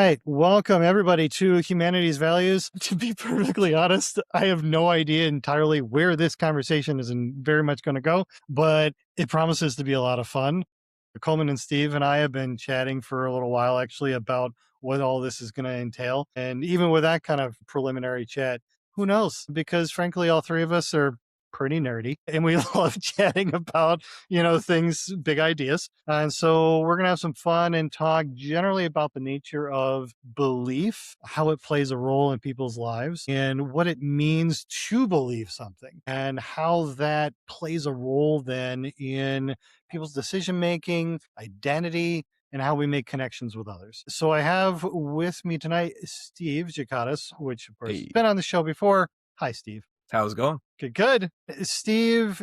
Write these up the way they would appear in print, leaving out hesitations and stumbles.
right. Welcome, everybody, to Humanity's Values. To be perfectly honest, I have no idea entirely where this conversation is very much going to go, but it promises to be a lot of fun. Coleman and Steve and I have been chatting for a little while, actually, about what all this is going to entail. And even with that kind of preliminary chat, who knows? Because frankly, all three of us are pretty nerdy and we love chatting about, things, big ideas. And so we're going to have some fun and talk generally about the nature of belief, how it plays a role in people's lives, and what it means to believe something, and how that plays a role then in people's decision making, identity, and how we make connections with others. So I have with me tonight Steve Ghikadis, which of course has Hey, been on the show before. Hi, Steve. how's it going? Good. Steve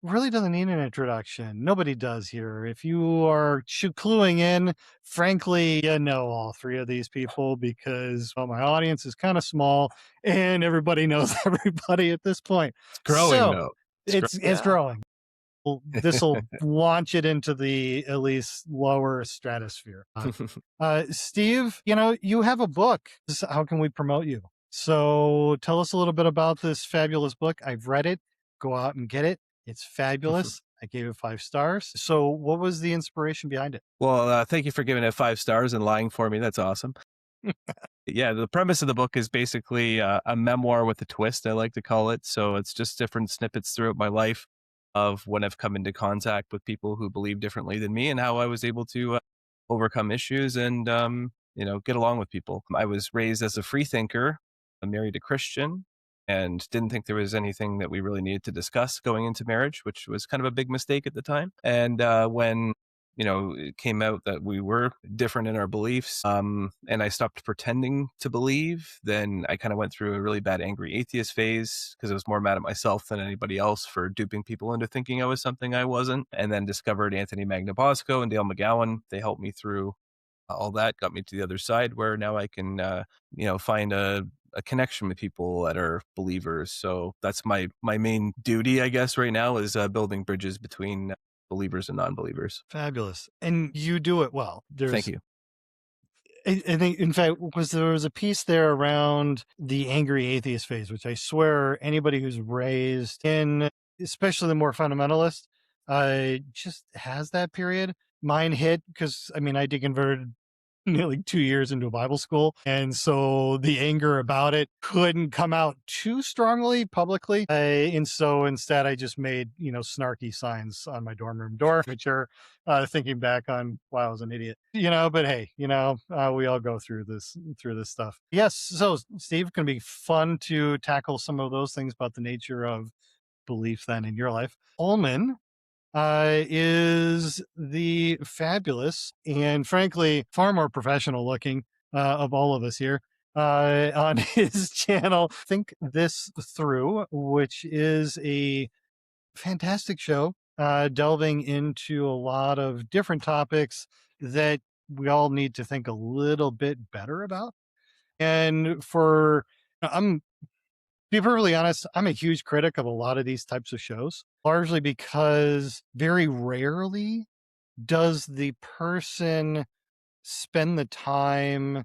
really doesn't need an introduction. Nobody does here. If you are cluing in, frankly, you know all three of these people because, well, my audience is kind of small and everybody knows everybody at this point. It's growing So though. it's growing. This will launch it into the at least lower stratosphere. Steve, you have a book. How can we promote you? So tell us a little bit about this fabulous book. I've read it. Go out and get it. It's fabulous. I gave it 5 stars. So what was the inspiration behind it? Well, thank you for giving it 5 stars and lying for me. That's awesome. Yeah, the premise of the book is basically a memoir with a twist, I like to call it. So it's just different snippets throughout my life of when I've come into contact with people who believe differently than me and how I was able to overcome issues and, get along with people. I was raised as a freethinker, married a Christian, and didn't think there was anything that we really needed to discuss going into marriage, which was kind of a big mistake at the time. And when it came out that we were different in our beliefs, and I stopped pretending to believe, then I kind of went through a really bad angry atheist phase because I was more mad at myself than anybody else for duping people into thinking I was something I wasn't. And then discovered Anthony Magnabosco and Dale McGowan. They helped me through all that, got me to the other side where now I can, find a connection with people that are believers. So that's my main duty, I guess, right now is building bridges between believers and non-believers. Fabulous. And you do it well. Thank you. I think, in fact, there was a piece there around the angry atheist phase, which I swear anybody who's raised in, especially the more fundamentalist, just has that period. Mine hit because, I deconverted nearly 2 years into a Bible school. And so the anger about it couldn't come out too strongly publicly. And so instead I just made, snarky signs on my dorm room door, which are thinking back on, wow, I was an idiot, but hey, we all go through this stuff. Yes. So Steve, going to be fun to tackle some of those things about the nature of belief then in your life. Coleman is the fabulous and frankly far more professional looking of all of us here on his channel, Think This Through, which is a fantastic show delving into a lot of different topics that we all need to think a little bit better about. And I'm be perfectly honest, I'm a huge critic of a lot of these types of shows, largely because very rarely does the person spend the time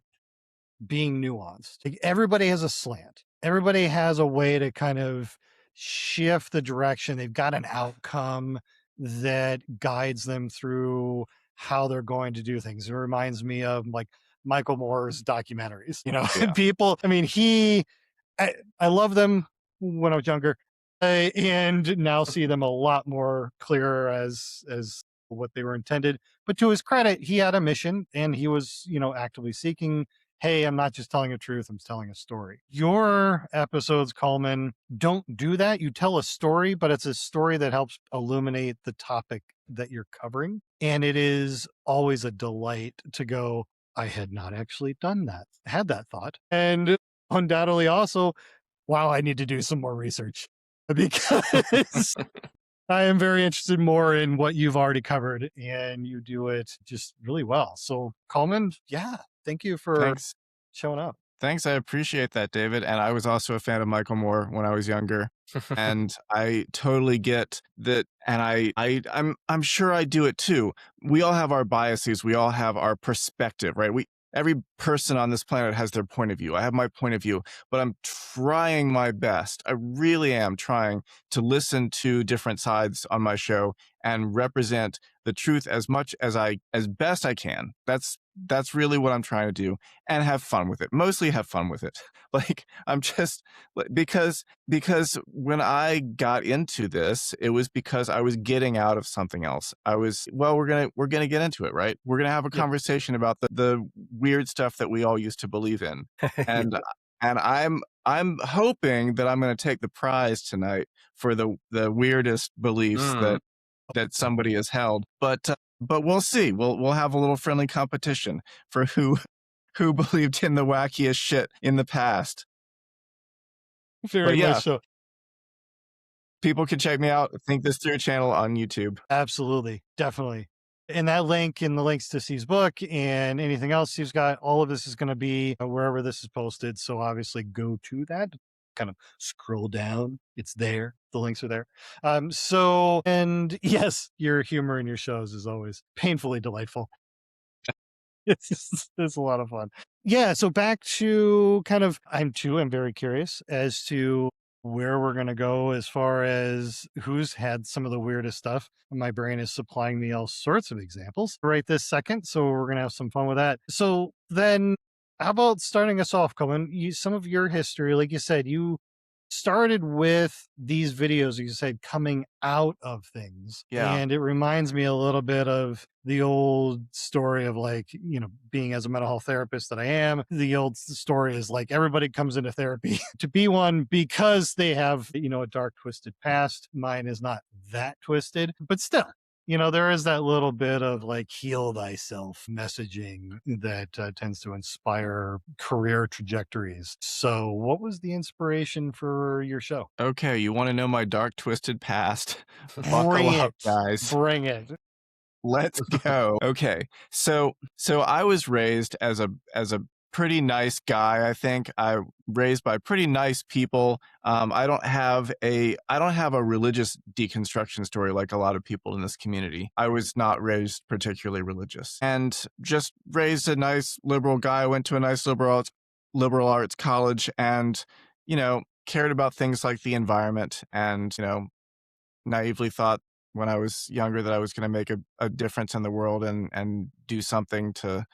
being nuanced. Like, everybody has a slant. Everybody has a way to kind of shift the direction. They've got an outcome that guides them through how they're going to do things. It reminds me of like Michael Moore's documentaries. Yeah. People, I love them when I was younger, and now see them a lot more clearer as what they were intended. But to his credit, he had a mission, and he was, actively seeking, hey, I'm not just telling a truth, I'm telling a story. Your episodes, Coleman, don't do that. You tell a story, but it's a story that helps illuminate the topic that you're covering. And it is always a delight to go, I had not actually had that thought. And undoubtedly also, wow, I need to do some more research because I am very interested more in what you've already covered, and you do it just really well. So Coleman, yeah, thank you for Thanks. showing up. Thanks. I appreciate that, David. And I was also a fan of Michael Moore when I was younger. And I totally get that. And I'm sure I do it too. We all have our biases. We all have our perspective, right? every person on this planet has their point of view. I have my point of view, but I'm trying my best. I really am trying to listen to different sides on my show and represent the truth as best I can. That's really what I'm trying to do, and have fun with it. Mostly have fun with it. Like, I'm just, because when I got into this, it was because I was getting out of something else. We're gonna get into it, right? We're gonna have a Yep. conversation about the weird stuff that we all used to believe in. Yeah. And I'm hoping that I'm gonna take the prize tonight for the weirdest beliefs Mm. that somebody has held. But we'll see. We'll have a little friendly competition for who believed in the wackiest shit in the past. Very But much yeah, so. people can check me out. Think This Through channel on YouTube. Absolutely. Definitely. And that link and the links to Steve's book and anything else Steve's got, all of this is going to be wherever this is posted. So obviously go to that, kind of scroll down. It's there. The links are there. And yes, your humor in your shows is always painfully delightful. It's a lot of fun. Yeah. So back to I'm very curious as to where we're going to go as far as who's had some of the weirdest stuff. My brain is supplying me all sorts of examples right this second. So we're going to have some fun with that. So then how about starting us off, Coleman? Some of your history, like you said, you started with these videos, you said, coming out of things. Yeah. And it reminds me a little bit of the old story of, like, being as a mental health therapist that I am, the old story is like everybody comes into therapy to be one because they have, a dark, twisted past. Mine is not that twisted, but still, there is that little bit of like heal thyself messaging that tends to inspire career trajectories. So, what was the inspiration for your show? Okay, you want to know my dark, twisted past? Buckle Bring up, it. guys. Bring it. Let's go. Okay. So I was raised as a pretty nice guy, I think. I raised by pretty nice people. I don't have a religious deconstruction story like a lot of people in this community. I was not raised particularly religious, and just raised a nice liberal guy, went to a nice liberal arts college, and cared about things like the environment, and naively thought when I was younger that I was going to make a difference in the world and do something to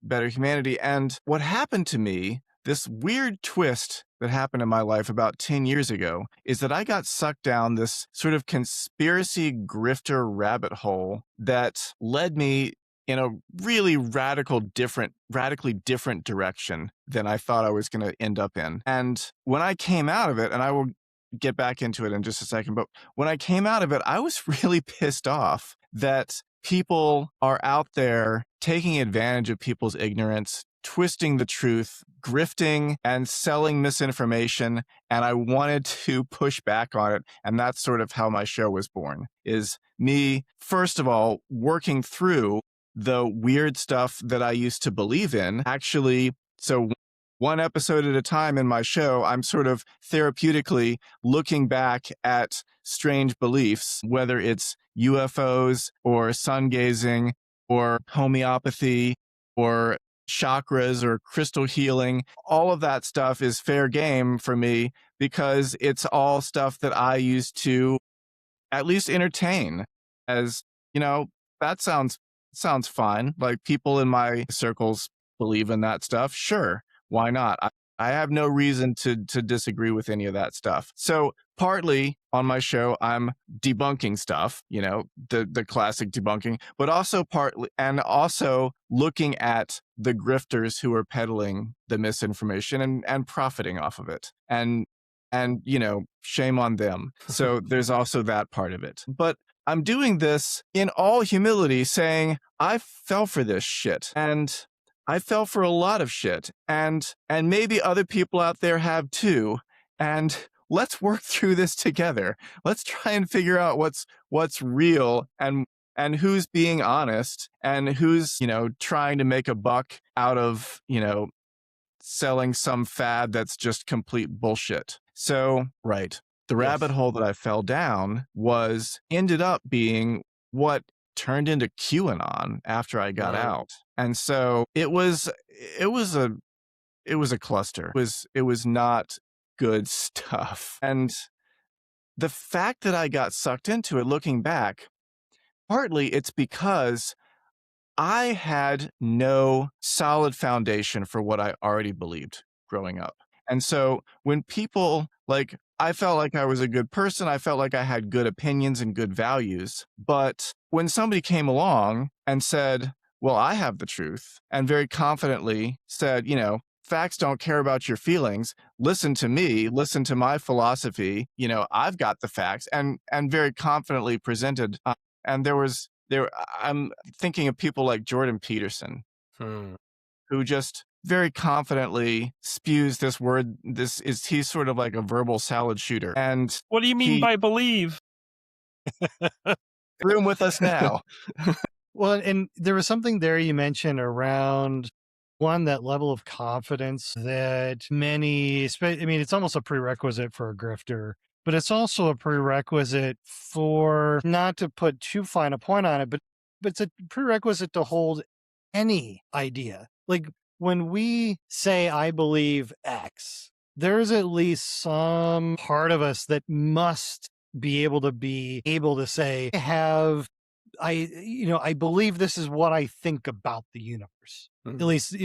better humanity. And what happened to me, this weird twist that happened in my life about 10 years ago, is that I got sucked down this sort of conspiracy grifter rabbit hole that led me in a really radically different direction than I thought I was going to end up in. And when I came out of it, and I will get back into it in just a second, but when I came out of it, I was really pissed off that people are out there taking advantage of people's ignorance, twisting the truth, grifting, and selling misinformation. And I wanted to push back on it. And that's sort of how my show was born, is me, first of all, working through the weird stuff that I used to believe in. Actually, so one episode at a time in my show, I'm sort of therapeutically looking back at strange beliefs, whether it's UFOs or sun gazing or homeopathy or chakras or crystal healing. All of that stuff is fair game for me because it's all stuff that I used to at least entertain. As that sounds fine. Like, people in my circles believe in that stuff. Sure, why not? I have no reason to disagree with any of that stuff. So partly on my show, I'm debunking stuff, the classic debunking, but also also looking at the grifters who are peddling the misinformation and profiting off of it. And shame on them. So there's also that part of it. But I'm doing this in all humility, saying I fell for this shit, and I fell for a lot of shit, and maybe other people out there have too. And let's work through this together. Let's try and figure out what's real and who's being honest and who's trying to make a buck out of selling some fad that's just complete bullshit. So, right. The rabbit hole that I fell down ended up being what turned into QAnon after I got out. And so it was a it was a cluster. It was not good stuff. And the fact that I got sucked into it looking back, partly it's because I had no solid foundation for what I already believed growing up. And so when people like, I felt like I was a good person, I felt like I had good opinions and good values. But when somebody came along and said, well, I have the truth, and very confidently said, you know, facts don't care about your feelings. Listen to me, listen to my philosophy. You know, I've got the facts, and very confidently presented. And I'm thinking of people like Jordan Peterson, Hmm. who just very confidently spews this word. He's sort of like a verbal salad shooter. And What do you mean he by believe? room with us now. Well, and there was something there you mentioned around one, that level of confidence that I mean, it's almost a prerequisite for a grifter, but it's also a prerequisite for, not to put too fine a point on it, but it's a prerequisite to hold any idea. Like when we say, I believe X, there's at least some part of us that must be able to say, I believe this is what I think about the universe, at Hmm. least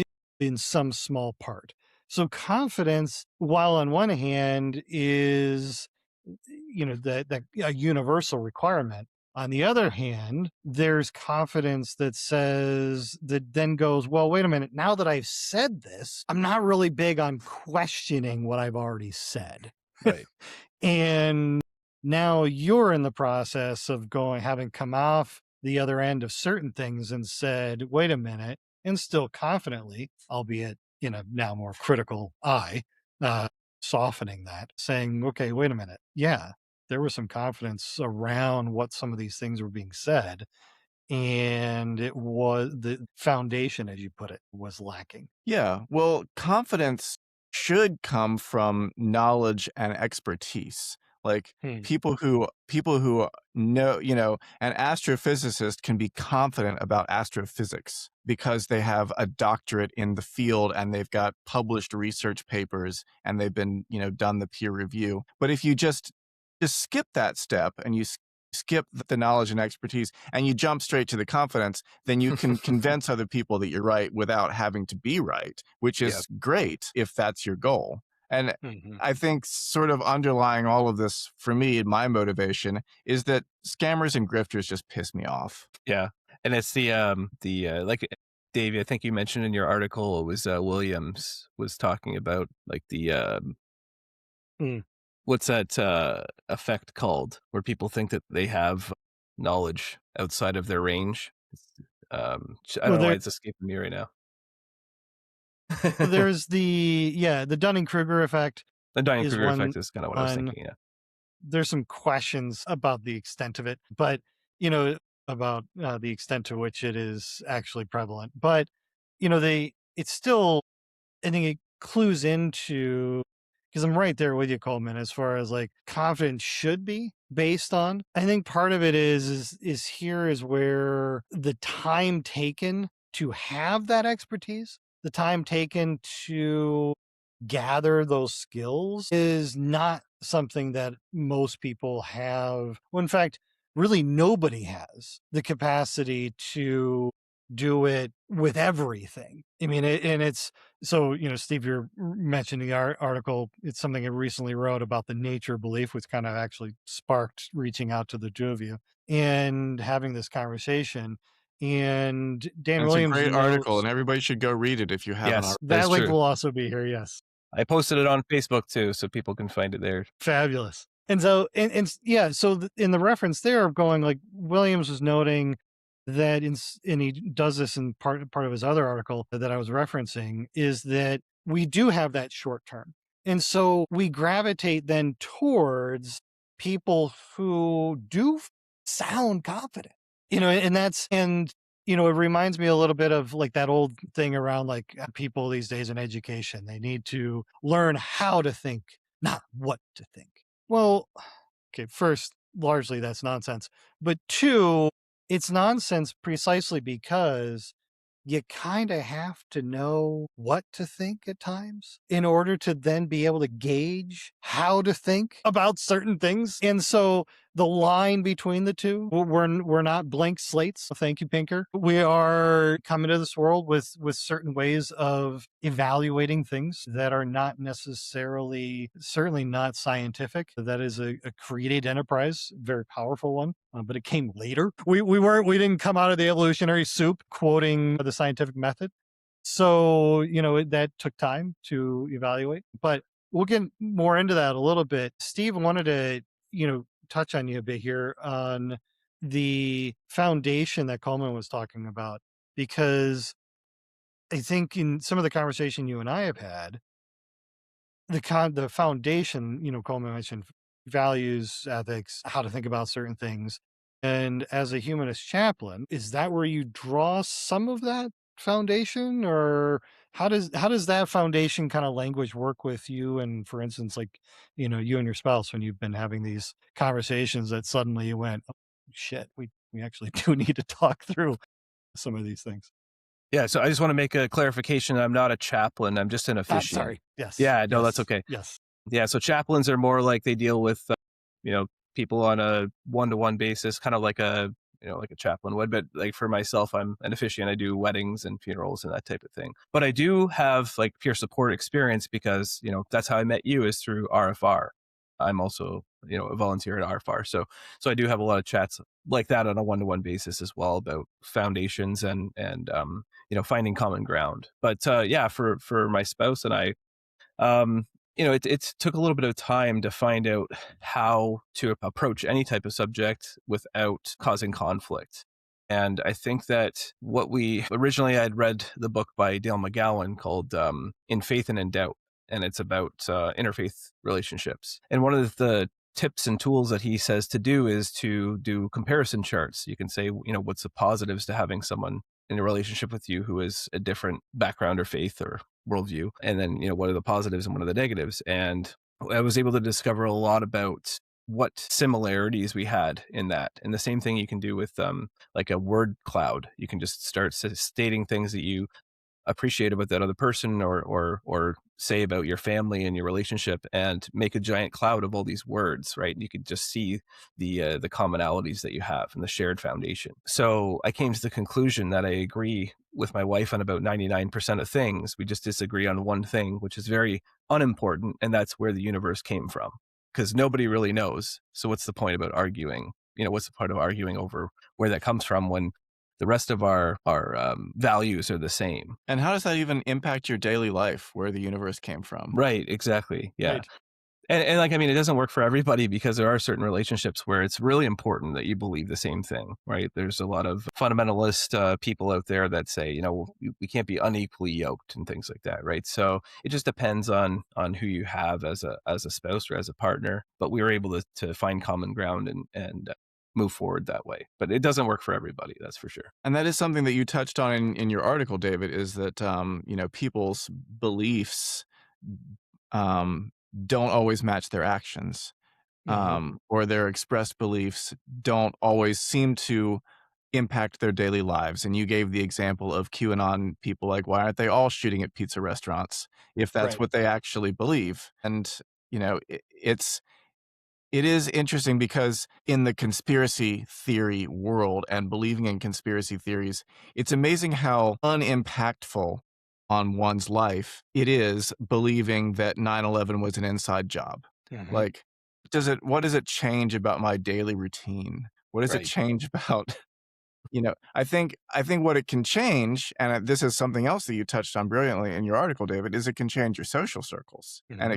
in some small part. So confidence, while on one hand is, that a universal requirement, on the other hand, there's confidence that then goes, well, wait a minute. Now that I've said this, I'm not really big on questioning what I've already said. Right. And now you're in the process of having come off the other end of certain things and said, wait a minute, and still confidently, albeit in a now more critical eye, softening that, saying, okay, wait a minute. Yeah, there was some confidence around what some of these things were being said. And it was the foundation, as you put it, was lacking. Yeah. Well, confidence should come from knowledge and expertise. Like Hmm. people who know, you know, an astrophysicist can be confident about astrophysics because they have a doctorate in the field and they've got published research papers and they've been, you know, done the peer review. But if you just skip that step and you skip the knowledge and expertise and you jump straight to the confidence, then you can convince other people that you're right without having to be right, which Yeah. is great if that's your goal. And Mhm. I think sort of underlying all of this for me, my motivation is that scammers and grifters just piss me off. Yeah. And it's like Dave, I think you mentioned in your article, it was Williams was talking about like Mm. what's that effect called where people think that they have knowledge outside of their range. I Well, don't know why it's escaping me right now. there's the Dunning-Kruger effect The is Dunning-Kruger one. effect is kind of what I was thinking. Yeah. There's some questions about the extent of it, but, about, the extent to which it is actually prevalent. But, it's still, I think it clues into, because I'm right there with you, Coleman, as far as like confidence should be based on. I think part of it is here is where the time taken to have that expertise, the time taken to gather those skills is not something that most people have. Well, in fact, really nobody has the capacity to do it with everything. I mean, and it's so, Steve, you're mentioning the article. It's something I recently wrote about the nature of belief, which kind of actually sparked reaching out to the two of you and having this conversation. And Dan And it's a Williams great article, notes and everybody should go read it if you haven't Yes, already. that that is link true. will also be here. Yes. I posted it on Facebook too, so people can find it there. Fabulous. And so, yeah, so in the reference there of going, like Williams was noting that and he does this in part of his other article that I was referencing, is that we do have that short term. And so we gravitate then towards people who do sound confident, and it reminds me a little bit of like that old thing around like people these days in education. They need to learn how to think, not what to think. Well, okay, first, largely that's nonsense. But two, it's nonsense precisely because you kind of have to know what to think at times in order to then be able to gauge how to think about certain things. And so the line between the two, we're not blank slates. Thank you, Pinker. We are coming to this world with certain ways of evaluating things that are not necessarily, certainly not scientific. That is a created enterprise, very powerful one, but it came later. We didn't come out of the evolutionary soup quoting the scientific method. So, that took time to evaluate, but we'll get more into that a little bit. Steve wanted to, touch on you a bit here on the foundation that Coleman was talking about, because I think in some of the conversation you and I have had, the foundation, Coleman mentioned values, ethics, how to think about certain things. And as a humanist chaplain, is that where you draw some of that foundation, or how does that foundation kind of language work with you? And for instance, like, you and your spouse, when you've been having these conversations that suddenly you went, oh, shit, we actually do need to talk through some of these things. Yeah, so I just want to make a clarification. I'm not a chaplain. I'm just an officiant. Sorry. Yes. Yeah, no, that's Yes. okay. Yes. Yeah, so chaplains are more like they deal with, you know, people on a one-to-one basis, kind of like like a chaplain would. But like for myself, I'm an officiant. I do weddings and funerals and that type of thing. But I do have like peer support experience because, that's how I met you, is through RFR. I'm also, a volunteer at RFR. So I do have a lot of chats like that on a one-to-one basis as well about foundations and finding common ground. But yeah, for my spouse and I, um, it took a little bit of time to find out how to approach any type of subject without causing conflict. And I think that what we originally, I'd read the book by Dale McGowan called In Faith and in Doubt, and it's about interfaith relationships. And one of the tips and tools that he says to do is to do comparison charts. You can say, what's the positives to having someone in a relationship with you who is a different background or faith or worldview, and then what are the positives and what are the negatives. And I was able to discover a lot about what similarities we had in that. And the same thing you can do with like a word cloud. You can just start stating things that you appreciate about that other person, or say about your family and your relationship, and make a giant cloud of all these words, right? And you could just see the commonalities that you have and the shared foundation. So I came to the conclusion that I agree with my wife on about 99% of things. We just disagree on one thing, which is very unimportant, and that's where the universe came from, because nobody really knows. So what's the point about arguing? What's the point of arguing over where that comes from when the rest of our values are the same? And how does that even impact your daily life, where the universe came from? Right, exactly. Yeah. Right. And like, I mean, it doesn't work for everybody, because there are certain relationships where it's really important that you believe the same thing, right? There's a lot of fundamentalist people out there that say, we can't be unequally yoked and things like that, right? So it just depends on who you have as a spouse or as a partner. But we were able to find common ground and move forward that way. But it doesn't work for everybody, that's for sure. And that is something that you touched on in your article, David, is that, people's beliefs um, don't always match their actions, Mhm. or their expressed beliefs don't always seem to impact their daily lives. And you gave the example of QAnon people, like, why aren't they all shooting at pizza restaurants if that's Right. what they actually believe? And, it is interesting because in the conspiracy theory world and believing in conspiracy theories, it's amazing how unimpactful on one's life it is believing that 9/11 was an inside job. Mhm. Like, what does it change about my daily routine? What does it Right. change about I think what it can change, and this is something else that you touched on brilliantly in your article, David, is it can change your social circles, and Mhm.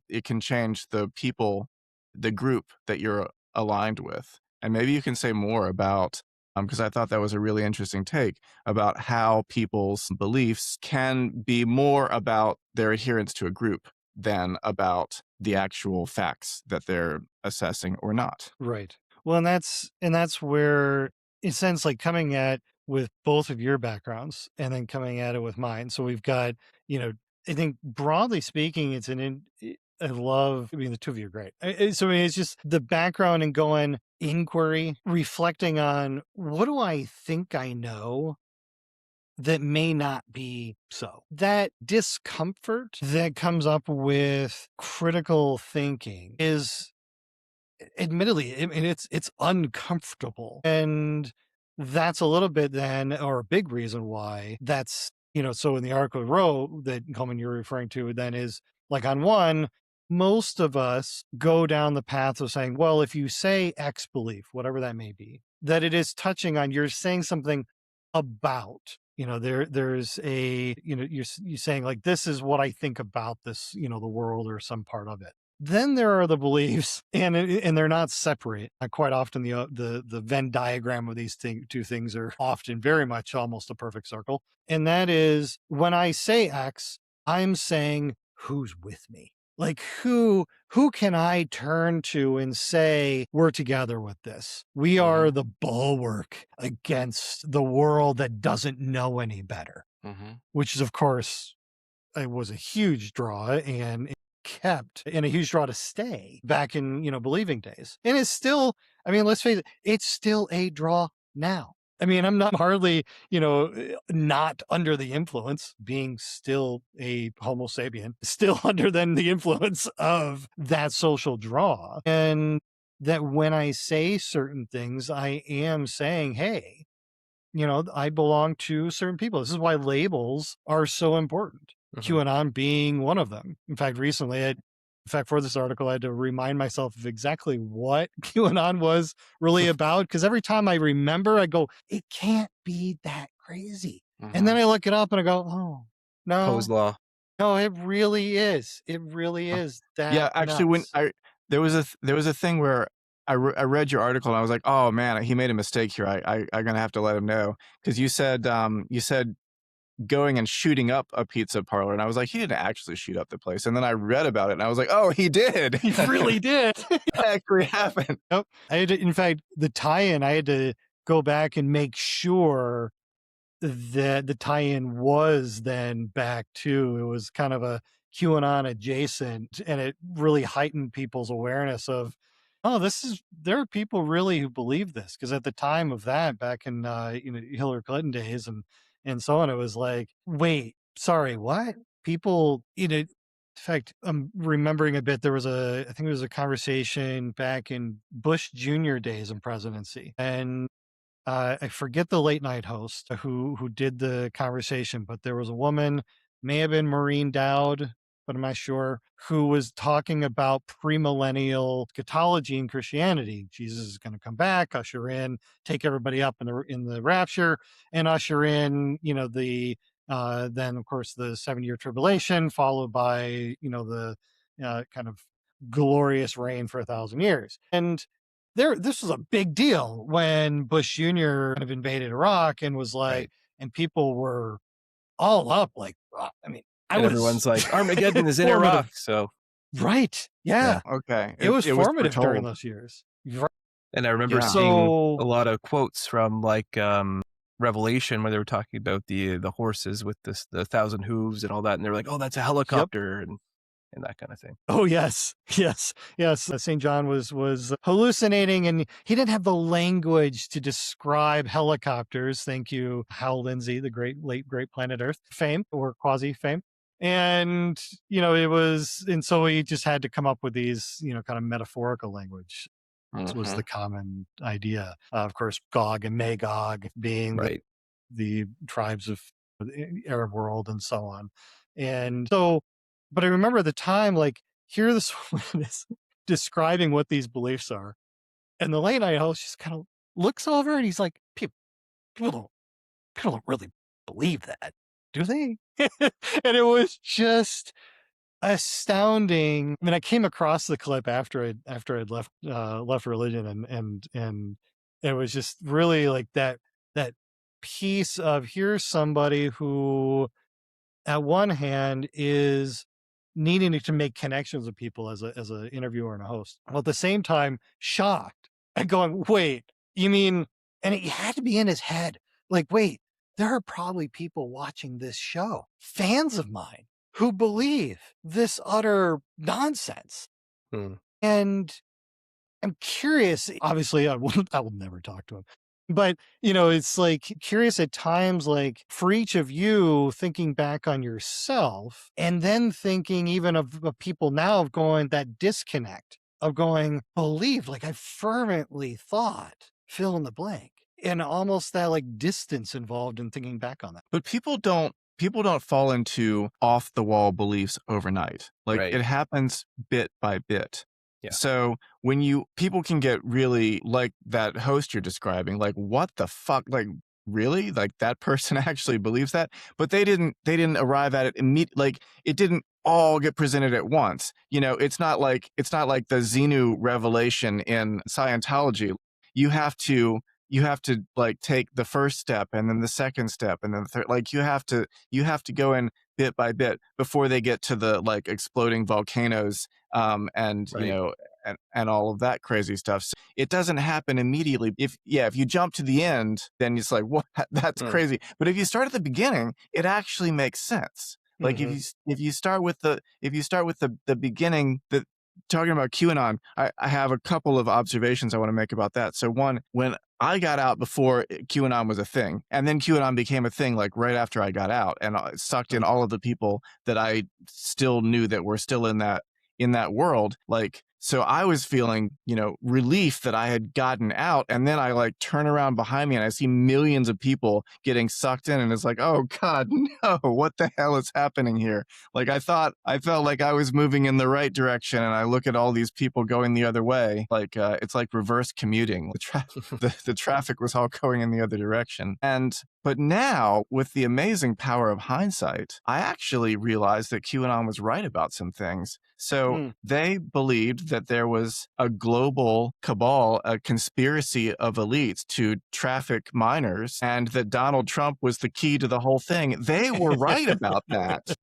it can change the people, the group that you're aligned with. And maybe you can say more about, because I thought that was a really interesting take about how people's beliefs can be more about their adherence to a group than about the actual facts that they're assessing or not. Right. Well, and that's where, in a sense, like coming at with both of your backgrounds and then coming at it with mine. So we've got, you know, I think broadly speaking, I love. I mean, the two of you are great. So I mean, it's just the background and going inquiry, reflecting on what do I think I know, that may not be so. That discomfort that comes up with critical thinking is admittedly, I mean, it's uncomfortable. And that's a little bit then, or a big reason why that's, so in the article I wrote that Coleman you're referring to then is like on one, most of us go down the path of saying, well, if you say X belief, whatever that may be, that it is touching on, you're saying something about, there's a, you're saying like, this is what I think about this, the world or some part of it. Then there are the beliefs, and they're not separate. Quite often, the Venn diagram of these two things are often very much almost a perfect circle. And that is when I say X, I'm saying who's with me. Like who can I turn to and say we're together with this? We are Mhm. the bulwark against the world that doesn't know any better. Mhm. Which is, of course, it was a huge draw and it kept and a huge draw to stay back in, believing days. And it's still, I mean, let's face it, it's still a draw now. I mean, I'm not hardly, not under the influence, being still a Homo sapien, still under then the influence of that social draw. And that when I say certain things, I am saying, hey, I belong to certain people. This is why labels are so important. Mhm. QAnon being one of them. In fact, recently, for this article, I had to remind myself of exactly what QAnon was really about. Because every time I remember, I go, it can't be that crazy. And then Mhm. I look it up and I go, oh, Poe's no, law. no, it really is. It really is Yeah, that actually, when nuts. I there was a thing where I read your article and I was like, oh man, he made a mistake here. I'm gonna have to let him know because you said going and shooting up a pizza parlor, and I was like, he didn't actually shoot up the place. And then I read about it, and I was like, oh, he did. He really did. That actually happened. Nope. I had to, in fact, the tie-in, I had to go back and make sure that the tie-in was then back to, it was kind of a QAnon adjacent, and it really heightened people's awareness of, oh, there are people really who believe this. Because at the time of that, back in, Hillary Clinton days and so on, it was like, wait, sorry, what? People, in fact, I'm remembering a bit, I think there was a conversation back in Bush Jr. days in presidency. And I forget the late night host who did the conversation, but there was a woman, may have been Maureen Dowd, but I'm not sure, who was talking about premillennial eschatology in Christianity. Jesus is going to come back, usher in, take everybody up in the rapture, and usher in, the then of course the 7-year tribulation, followed by the kind of glorious reign for 1,000 years. And this was a big deal when Bush Jr. kind of invaded Iraq and was like, Right. and people were all up, like, I mean, I And was everyone's like, Armageddon is in Iraq. formative, So, right? yeah. Yeah, Okay, it was it was formative during foretold. those years. Right. And I remember Yeah. seeing So, a lot of quotes from like Revelation where they were talking about the horses with the 1,000 hooves and all that. And they were like, oh, that's a yep. helicopter and that kind of thing. Oh yes, yes. St. John was hallucinating, and he didn't have the language to describe helicopters. Thank you, Hal Lindsey, the late great Planet Earth fame or quasi fame. And and so he just had to come up with these, kind of metaphorical language. This was the Mhm. common idea. Of course, Gog and Magog being Right. the tribes of the Arab world and so on. And so, but I remember at the time, like, here this woman is describing what these beliefs are. And the late night host just kind of looks over and he's like, people don't, people don't really believe that, do they? And it was just astounding. I mean, I came across the clip after I'd left religion and it was just really like that piece of, here's somebody who at one hand is needing to make connections with people as a interviewer and a host, while at the same time shocked and going, wait, you mean, and it had to be in his head, like, wait, there are probably people watching this show, fans of mine, who believe this utter nonsense. Hmm. And I'm curious, obviously I will never talk to him, But, it's like curious at times, like for each of you thinking back on yourself and then thinking even of people now of going that disconnect of going, believe, like I fervently thought, fill in the blank. And almost that like distance involved in thinking back on that. But people don't fall into off the wall beliefs overnight. Like Right. it happens bit by bit. Yeah. So when people can get really like that host you're describing, like what the fuck, like really, like that person actually believes that, but they didn't arrive at it immediately. Like it didn't all get presented at once. It's not like the Xenu revelation in Scientology. You have to like take the first step and then the second step and then the third. Like you have to go in bit by bit before they get to the like exploding volcanoes, and Right. and all of that crazy stuff. So it doesn't happen immediately. If you jump to the end, then it's like, what? That's Mm. crazy. But if you start at the beginning, it actually makes sense. Like if you start with the beginning, the talking about QAnon, I have a couple of observations I want to make about that. So one, when I got out before QAnon was a thing, and then QAnon became a thing like right after I got out, and it sucked in all of the people that I still knew that were still in that world. Like, so I was feeling, relief that I had gotten out, and then I like turn around behind me and I see millions of people getting sucked in, and it's like, oh God, no, what the hell is happening here? Like I felt like I was moving in the right direction, and I look at all these people going the other way. Like it's like reverse commuting. The traffic was all going in the other direction. But now, with the amazing power of hindsight, I actually realized that QAnon was right about some things. So they believed that there was a global cabal, a conspiracy of elites to traffic minors, and that Donald Trump was the key to the whole thing. They were right about that.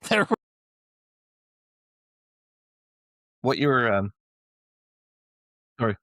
There What you were, sorry.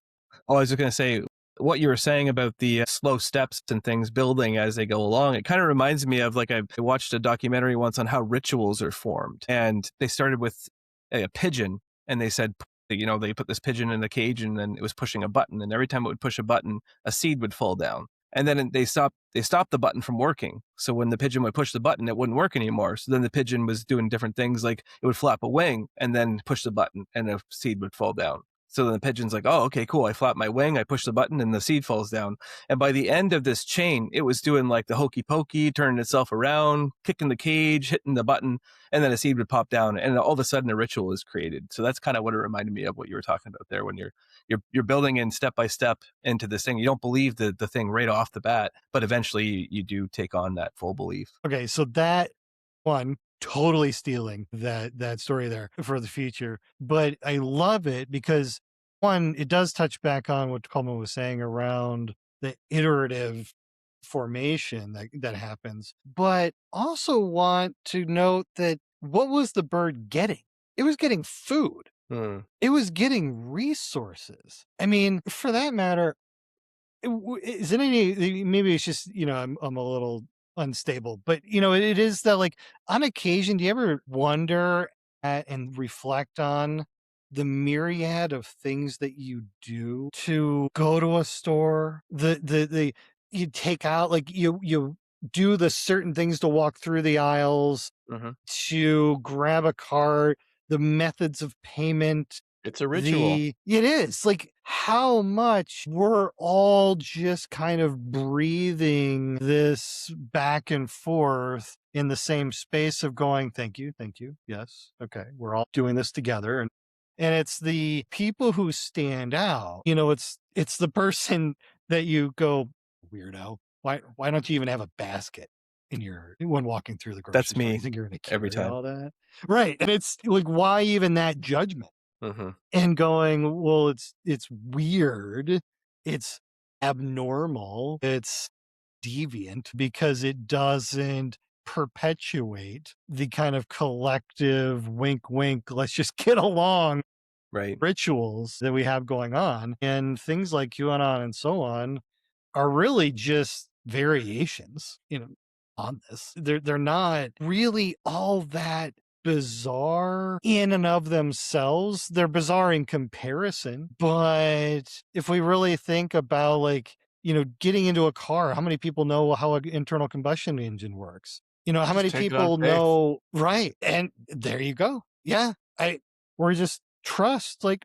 Oh, I was just going to say, what you were saying about the slow steps and things building as they go along, it kind of reminds me of like I watched a documentary once on how rituals are formed. And they started with a pigeon, and they said, they put this pigeon in the cage and then it was pushing a button. And every time it would push a button, a seed would fall down. And then they stopped the button from working. So when the pigeon would push the button, it wouldn't work anymore. So then the pigeon was doing different things, like it would flap a wing and then push the button and a seed would fall down. So then the pigeon's like, oh, okay, cool. I flap my wing, I push the button, and the seed falls down. And by the end of this chain, it was doing like the hokey pokey, turning itself around, kicking the cage, hitting the button, and then a seed would pop down. And all of a sudden, a ritual is created. So that's kind of what it reminded me of what you were talking about there when you're building in step by step into this thing. You don't believe the thing right off the bat, but eventually you do take on that full belief. Okay, so that one, totally stealing that story there for the future. But I love it because one, it does touch back on what Coleman was saying around the iterative formation that happens. But also want to note that what was the bird getting? It was getting food. It was getting resources. I mean, for that matter, is it any, maybe it's just, I'm a little unstable, but it is that like on occasion, do you ever wonder at and reflect on the myriad of things that you do to go to a store, the you take out, like you do the certain things to walk through the aisles, to grab a cart, the methods of payment, It's a ritual. it is like how much we're all just kind of breathing this back and forth in the same space of going, thank you, yes, okay, we're all doing this together. And it's the people who stand out, it's the person that you go, weirdo, why don't you even have a basket when walking through the grocery That's store? You me think you're gonna every carry time. all that? Right. And it's like, why even that judgment? And going, well, it's weird, it's abnormal, it's deviant because it doesn't perpetuate the kind of collective wink wink, let's just get along Right. rituals that we have going on. And things like QAnon and so on are really just variations, on this. They're not really all that bizarre in and of themselves. They're bizarre in comparison, but if we really think about like getting into a car. How many people know how an internal combustion engine works? How Just many take it on people faith. know, right? And there you go. Yeah. We're just trust, like,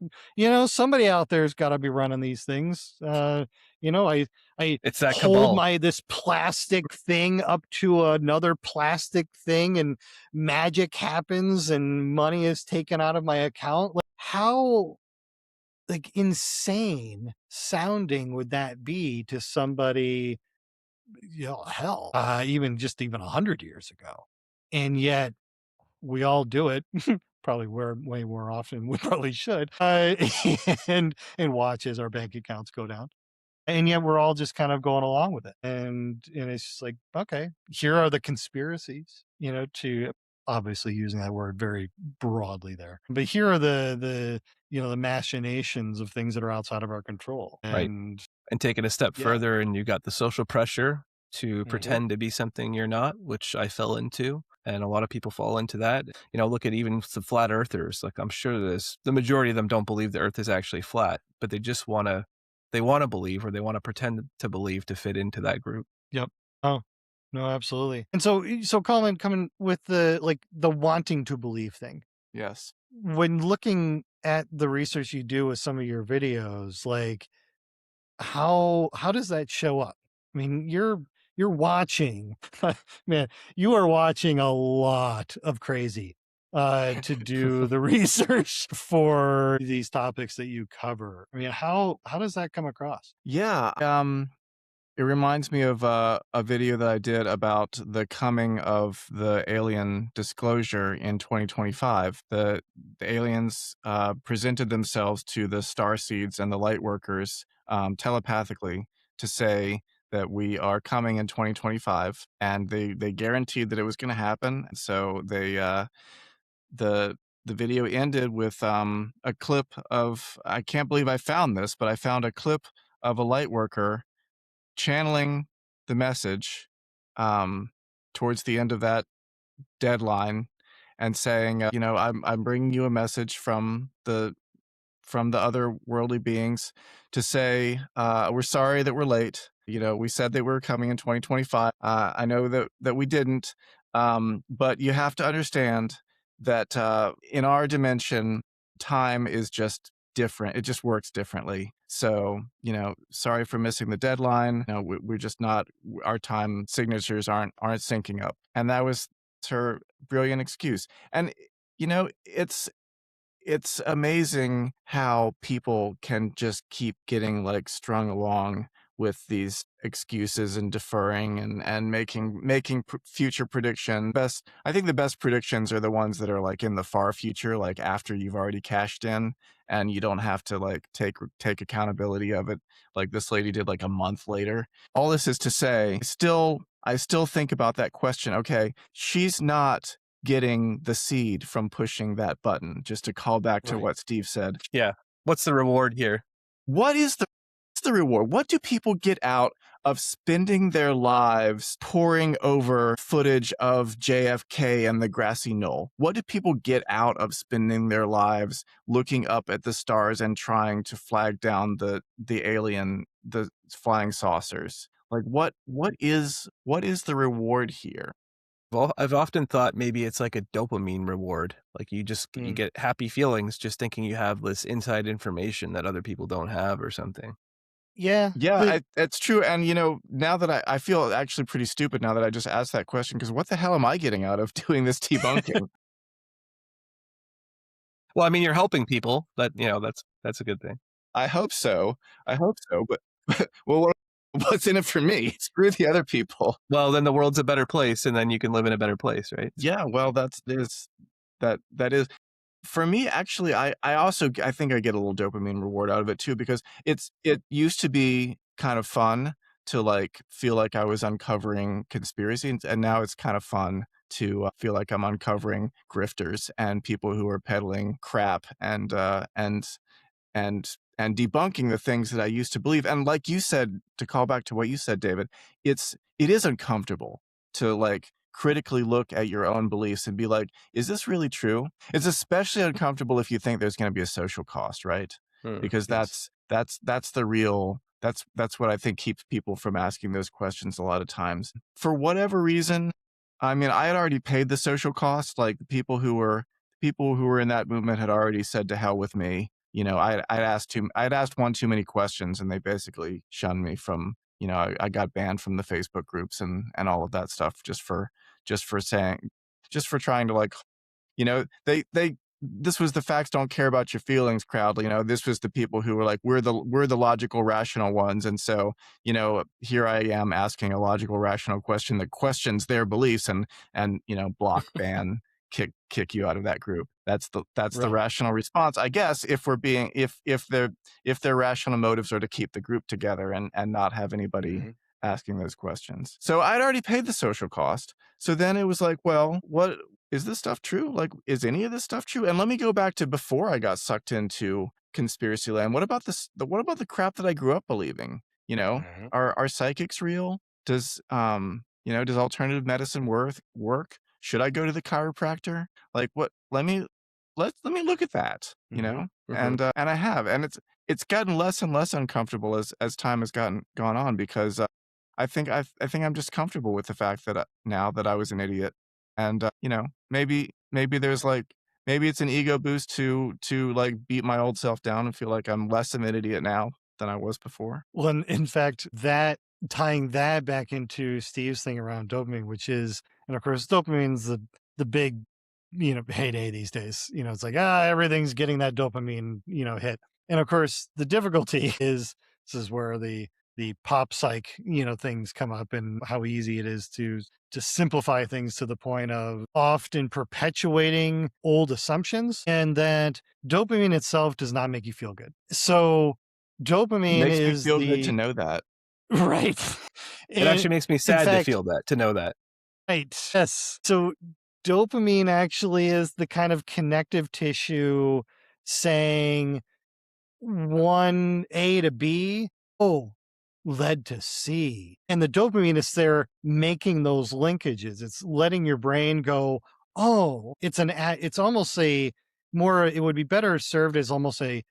somebody out there's got to be running these things. I It's that hold cabal. this plastic thing up to another plastic thing, and magic happens and money is taken out of my account. Like, how like insane sounding would that be to somebody, hell, even 100 years ago? And yet we all do it. Probably way more often we probably should, and watch as our bank accounts go down. And yet we're all just kind of going along with it. And it's just like, okay, here are the conspiracies, to obviously using that word very broadly there. But here are the machinations of things that are outside of our control. Right. And And taking a step yeah. further, and you got the social pressure to Yep. pretend to be something you're not, which I fell into. And a lot of people fall into that. Look at even the flat earthers. Like, I'm sure the majority of them don't believe the earth is actually flat, but they want to believe, or they want to pretend to believe to fit into that group. Yep. Oh, no, absolutely. And so Colin, coming with the wanting to believe thing, Yes. when looking at the research you do with some of your videos, like, how does that show up? I mean, you're watching, man, you are watching a lot of crazy to do the research for these topics that you cover. I mean, how does that come across? Yeah. It reminds me of a video that I did about the coming of the alien disclosure in 2025. The aliens presented themselves to the star seeds and the light workers telepathically to say that we are coming in 2025, and they guaranteed that it was going to happen. So the the video ended with a clip of, I can't believe I found this, but I found a clip of a light worker channeling the message um, towards the end of that deadline and saying, I'm bringing you a message from the other worldly beings to say, we're sorry that we're late. We said that we were coming in 2025. I know that we didn't, but you have to understand that in our dimension, time is just different. It just works differently. So, sorry for missing the deadline. We're just not, our time signatures aren't syncing up. And that was her brilliant excuse. And, it's amazing how people can just keep getting like strung along with these excuses and deferring and making future prediction. I think the best predictions are the ones that are like in the far future, like after you've already cashed in and you don't have to like take accountability of it, like this lady did like a month later. All this is to say, I still think about that question. Okay, she's not getting the seed from pushing that button, just to call back to Right. what Steve said. Yeah. What's the reward here? What's the reward? What do people get out of spending their lives poring over footage of JFK and the grassy knoll? What do people get out of spending their lives looking up at the stars and trying to flag down the flying saucers? Like what is the reward here? Well, I've often thought maybe it's like a dopamine reward. Like you Mm. get happy feelings just thinking you have this inside information that other people don't have or something. Yeah, Yeah, it's true. And, now that I feel actually pretty stupid now that I just asked that question, because what the hell am I getting out of doing this debunking? Well, I mean, you're helping people, but that's a good thing. I hope so. I hope so. But well, what's in it for me? Screw the other people. Well, then the world's a better place, and then you can live in a better place, right? Yeah, well, that is for me. Actually, I think I get a little dopamine reward out of it too, because it used to be kind of fun to like feel like I was uncovering conspiracies, and now it's kind of fun to feel like I'm uncovering grifters and people who are peddling crap and and debunking the things that I used to believe. And like you said, to call back to what you said, David, it is uncomfortable to like critically look at your own beliefs and be like, is this really true? It's especially uncomfortable if you think there's going to be a social cost, right? Because Yes. that's the real That's what I think keeps people from asking those questions a lot of times. For whatever reason, I mean, I had already paid the social cost. Like people who were in that movement had already said to hell with me. I'd asked one too many questions, and they basically shunned me from. I got banned from the Facebook groups and all of that stuff just for saying just for trying to like they this was the facts don't care about your feelings crowd. This was the people who were like, we're the logical rational ones. And so here I am asking a logical rational question that questions their beliefs, and block, ban, kick you out of that group. That's the Right. rational response, I guess, if their rational motives are to keep the group together and not have anybody asking those questions. So I'd already paid the social cost. So then it was like, well, what is this stuff true? Like, is any of this stuff true? And let me go back to before I got sucked into conspiracy land. What about this? What about the crap that I grew up believing? Are psychics real? Does alternative medicine work? Should I go to the chiropractor? Like, what? Let me look at that. And I have, and it's gotten less and less uncomfortable as time has gone on, because I think I'm just comfortable with the fact that now that I was an idiot, and maybe there's like maybe it's an ego boost to like beat my old self down and feel like I'm less of an idiot now than I was before. Well, in fact, that tying that back into Steve's thing around dopamine, which is, and of course, dopamine's the big, heyday these days. It's like, everything's getting that dopamine, hit. And of course, the difficulty is this is where the pop psych, things come up, and how easy it is to simplify things to the point of often perpetuating old assumptions, and that dopamine itself does not make you feel good. So dopamine Makes me is feel good to the know that. right. It And actually makes me in sad to fact, feel that, to know that. right. Yes. So dopamine actually is the kind of connective tissue saying one A to B, oh, led to C. And the dopamine is there making those linkages. It's letting your brain go, oh, it's almost it would be better served as almost a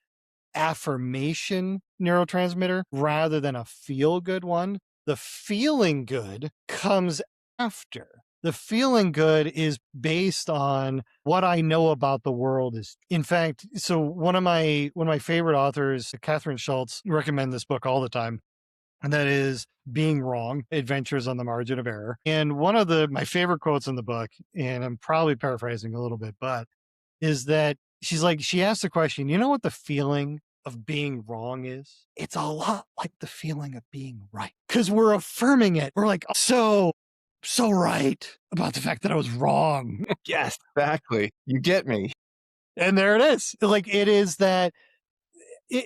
affirmation neurotransmitter rather than a feel good one. The feeling good comes after. The feeling good is based on what I know about the world is. In fact, so one of my favorite authors, Catherine Schultz, recommend this book all the time. And that is Being Wrong, Adventures on the Margin of Error. And one of my favorite quotes in the book, and I'm probably paraphrasing a little bit, but is that she asked the question, you know what the feeling of being wrong is? It's a lot like the feeling of being right, because we're affirming it. We're like, so right about the fact that I was wrong. Yes, exactly. You get me. And there it is. Like, it is that.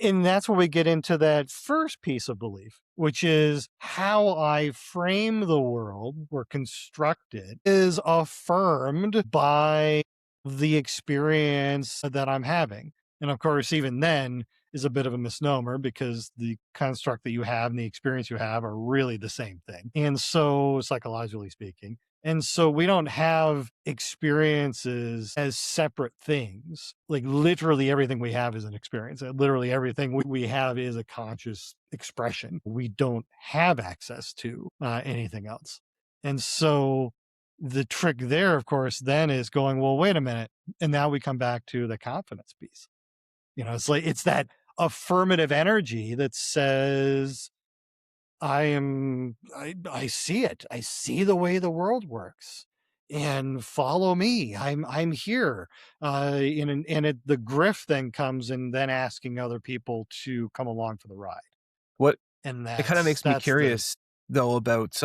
And that's where we get into that first piece of belief, which is how I frame the world or construct it is affirmed by the experience that I'm having. And of course, even then is a bit of a misnomer, because the construct that you have and the experience you have are really the same thing. And so, psychologically speaking, and so we don't have experiences as separate things. Like, literally everything we have is an experience. Literally everything we have is a conscious expression. We don't have access to anything else. And so the trick there, of course, then is going, well, wait a minute. And now we come back to the confidence piece. It's that affirmative energy that says, I see it. I see the way the world works, and follow me. I'm here. The grift then comes in then asking other people to come along for the ride. What And It kind of makes me that's the curious though about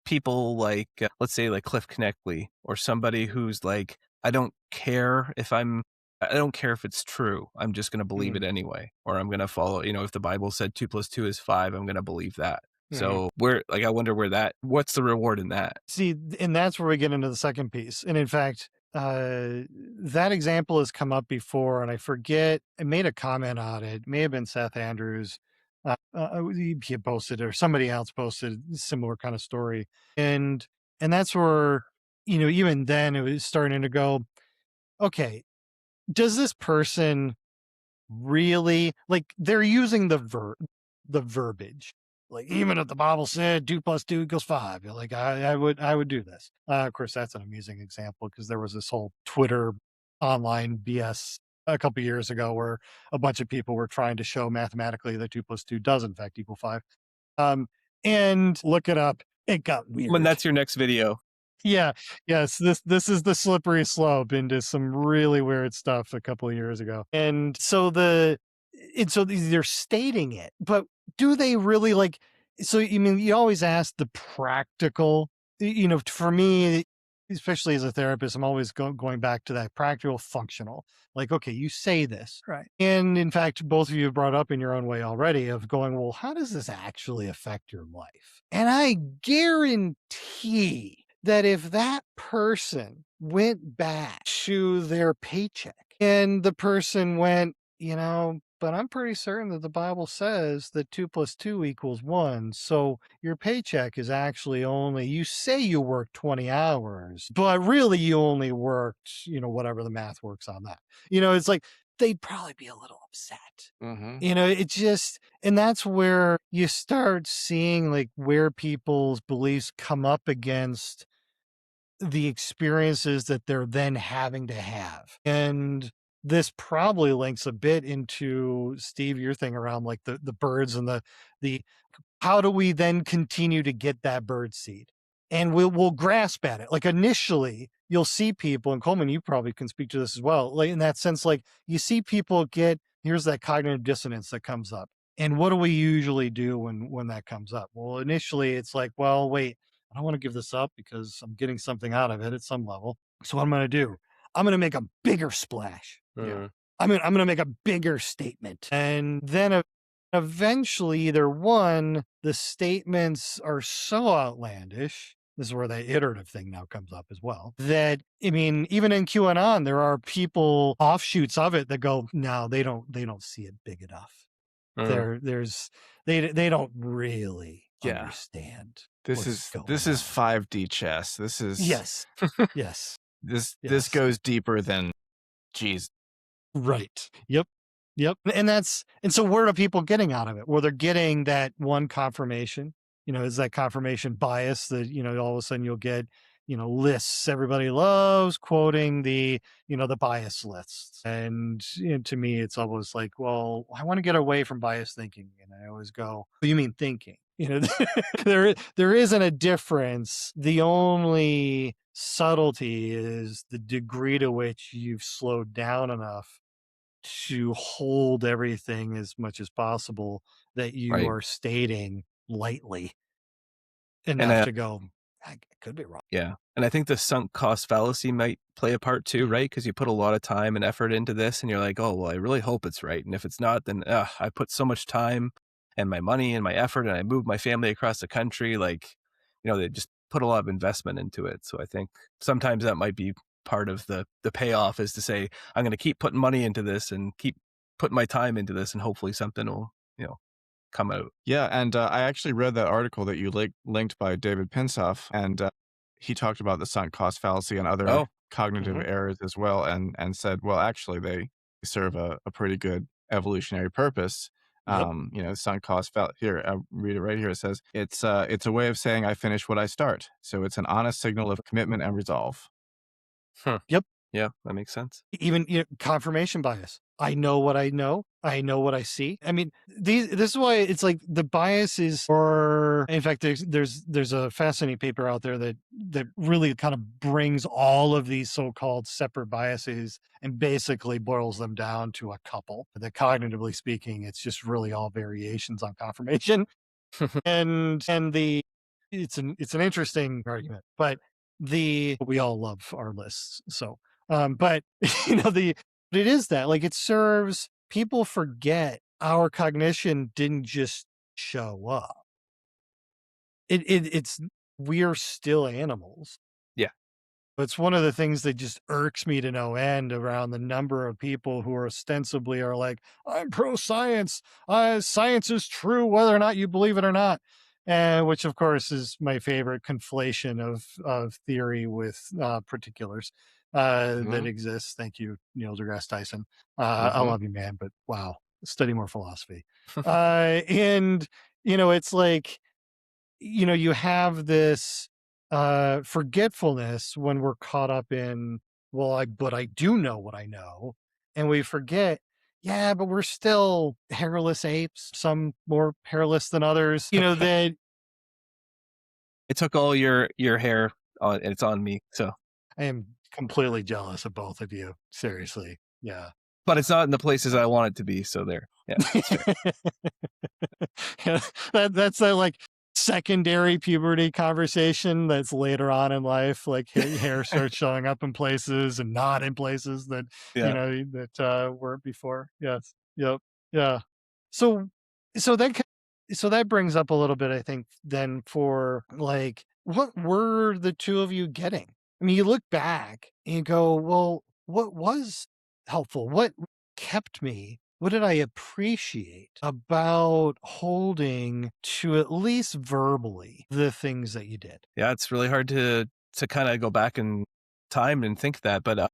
people like let's say like Cliff Kneckley, or somebody who's like, I don't care if it's true. I'm just going to believe it anyway, or I'm going to follow. If the Bible said 2 + 2 is 5, I'm going to believe that. So I wonder what's the reward in that? See, and that's where we get into the second piece. And in fact, that example has come up before, and I forget, I made a comment on it. It may have been Seth Andrews. He posted, or somebody else posted a similar kind of story. And that's where, even then it was starting to go, okay, does this person really, like, they're using the verb, the verbiage. Like, even if the Bible said 2 + 2 = 5, you're like, I would do this. Of course, that's an amusing example because there was this whole Twitter online BS a couple years ago where a bunch of people were trying to show mathematically that 2 + 2 does in fact equal 5. Um, and look it up. It got When weird. that's your next video. Yeah. Yes. This is the slippery slope into some really weird stuff a couple of years ago. And so they're stating it, but do they really like? So you mean you always ask the practical? For me, especially as a therapist, I'm always going back to that practical, functional. Like, okay, you say this, right? And in fact, both of you have brought up in your own way already of going, well, how does this actually affect your life? And I guarantee that if that person went back to their paycheck and the person went, but I'm pretty certain that the Bible says that 2 + 2 = 1. So your paycheck is actually only, you say you worked 20 hours, but really you only worked, whatever the math works on that. It's like they'd probably be a little upset. Mm-hmm. It just, and that's where you start seeing like where people's beliefs come up against the experiences that they're then having to have. And this probably links a bit into Steve, your thing around like the birds and the how do we then continue to get that bird seed? And we'll grasp at it. Like initially, you'll see people, and Coleman, you probably can speak to this as well. Like in that sense, like you see people get, here's that cognitive dissonance that comes up. And what do we usually do when that comes up? Well, initially it's like, well, wait, I don't want to give this up because I'm getting something out of it at some level. So what I'm going to do, I'm going to make a bigger splash. Yeah. I'm going to make a bigger statement. And then eventually, either one, the statements are so outlandish. This is where the iterative thing now comes up as well. That I mean, even in QAnon, there are people offshoots of it that go, no, they don't see it big enough. They don't really Yeah. understand This what's is going this on. is 5D chess. This is Yes. Yes. this Yes. goes deeper than geez. Right. Yep. Yep. And so where are people getting out of it? Well, they're getting that one confirmation, is that confirmation bias that, all of a sudden you'll get, lists everybody loves quoting the bias lists. And to me, it's almost like, well, I want to get away from bias thinking. And I always go, "Oh, you mean thinking?" There isn't a difference. The only subtlety is the degree to which you've slowed down enough to hold everything as much as possible that you Right. are stating lightly And enough to go, I could be wrong. yeah. And I think the sunk cost fallacy might play a part too, right? Because you put a lot of time and effort into this and you're like, oh, well, I really hope it's right. And if it's not, then I put so much time and my money and my effort and I moved my family across the country. Like, they just put a lot of investment into it. So I think sometimes that might be part of the payoff is to say, I'm going to keep putting money into this and keep putting my time into this and hopefully something will, come out. Yeah, and I actually read that article that you linked by David Pinsoff, and he talked about the sunk cost fallacy and other Oh, cognitive errors as well, and said, well, actually, they serve a pretty good evolutionary purpose. Yep. Sunk cost fallacy. Here, I'll read it right here. It says it's a way of saying I finish what I start. So it's an honest signal of commitment and resolve. huh. Yep. Yeah, that makes sense. Even confirmation bias. I know what I know. I know what I see. I mean, this is why it's like the bias is, or in fact, there's a fascinating paper out there that really kind of brings all of these so-called separate biases and basically boils them down to a couple. That cognitively speaking, it's just really all variations on confirmation. and the it's an interesting argument, but we all love our lists. So but it is that like it serves people forget our cognition didn't just show up. It's we're still animals. Yeah. It's one of the things that just irks me to no end around the number of people who are ostensibly are like, I'm pro science. Science is true, whether or not you believe it or not. And which of course is my favorite conflation of theory with particulars that exists. Thank you, Neil deGrasse Tyson. I love you, man, but wow. study more philosophy. And, it's like, you have this forgetfulness when we're caught up in, well, but I do know what I know. And we forget, yeah, but we're still hairless apes, some more hairless than others, that It took all your hair on, and it's on me. So, I am completely jealous of both of you. Seriously. Yeah. but it's not in the places I want it to be. So there. Yeah, that's fair. Yeah, that's that like secondary puberty conversation that's later on in life. Like hair starts showing up in places and not in places that Yeah. weren't before. Yes. Yep. Yeah. So so that so that brings up a little bit, I think, then for like what were the two of you getting? I mean, you look back and you go, well, what was helpful? What kept me? What did I appreciate about holding to, at least verbally, the things that you did? Yeah, it's really hard to kind of go back in time and think that, but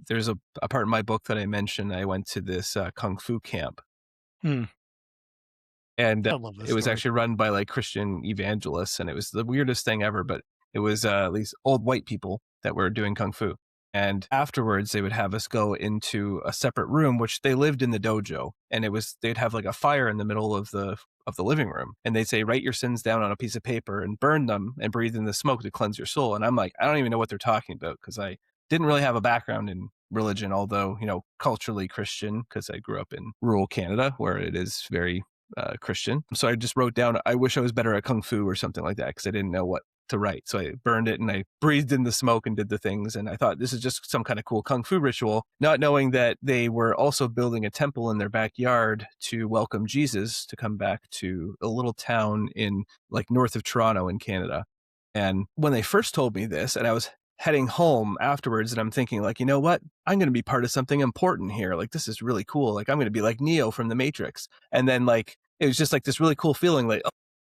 there's a part in my book that I mentioned. I went to this kung fu camp, Hmm, and I love this it was story. actually run by like Christian evangelists, and it was the weirdest thing ever. But it was these old white people that were doing kung fu, and afterwards they would have us go into a separate room, which they lived in the dojo, and they'd have like a fire in the middle of the living room, and they'd say, write your sins down on a piece of paper and burn them and breathe in the smoke to cleanse your soul. And I'm like, I don't even know what they're talking about, because I didn't really have a background in religion, although culturally Christian, because I grew up in rural Canada where it is very Christian. So I just wrote down, I wish I was better at kung fu or something like that, because I didn't know what to write. So I burned it and I breathed in the smoke and did the things. And I thought this is just some kind of cool kung fu ritual, not knowing that they were also building a temple in their backyard to welcome Jesus to come back to a little town in like north of Toronto in Canada. And when they first told me this, and I was heading home afterwards, and I'm thinking like, you know what? I'm going to be part of something important here. Like, this is really cool. Like, I'm going to be like Neo from the Matrix. And then like, it was just like this really cool feeling like, oh,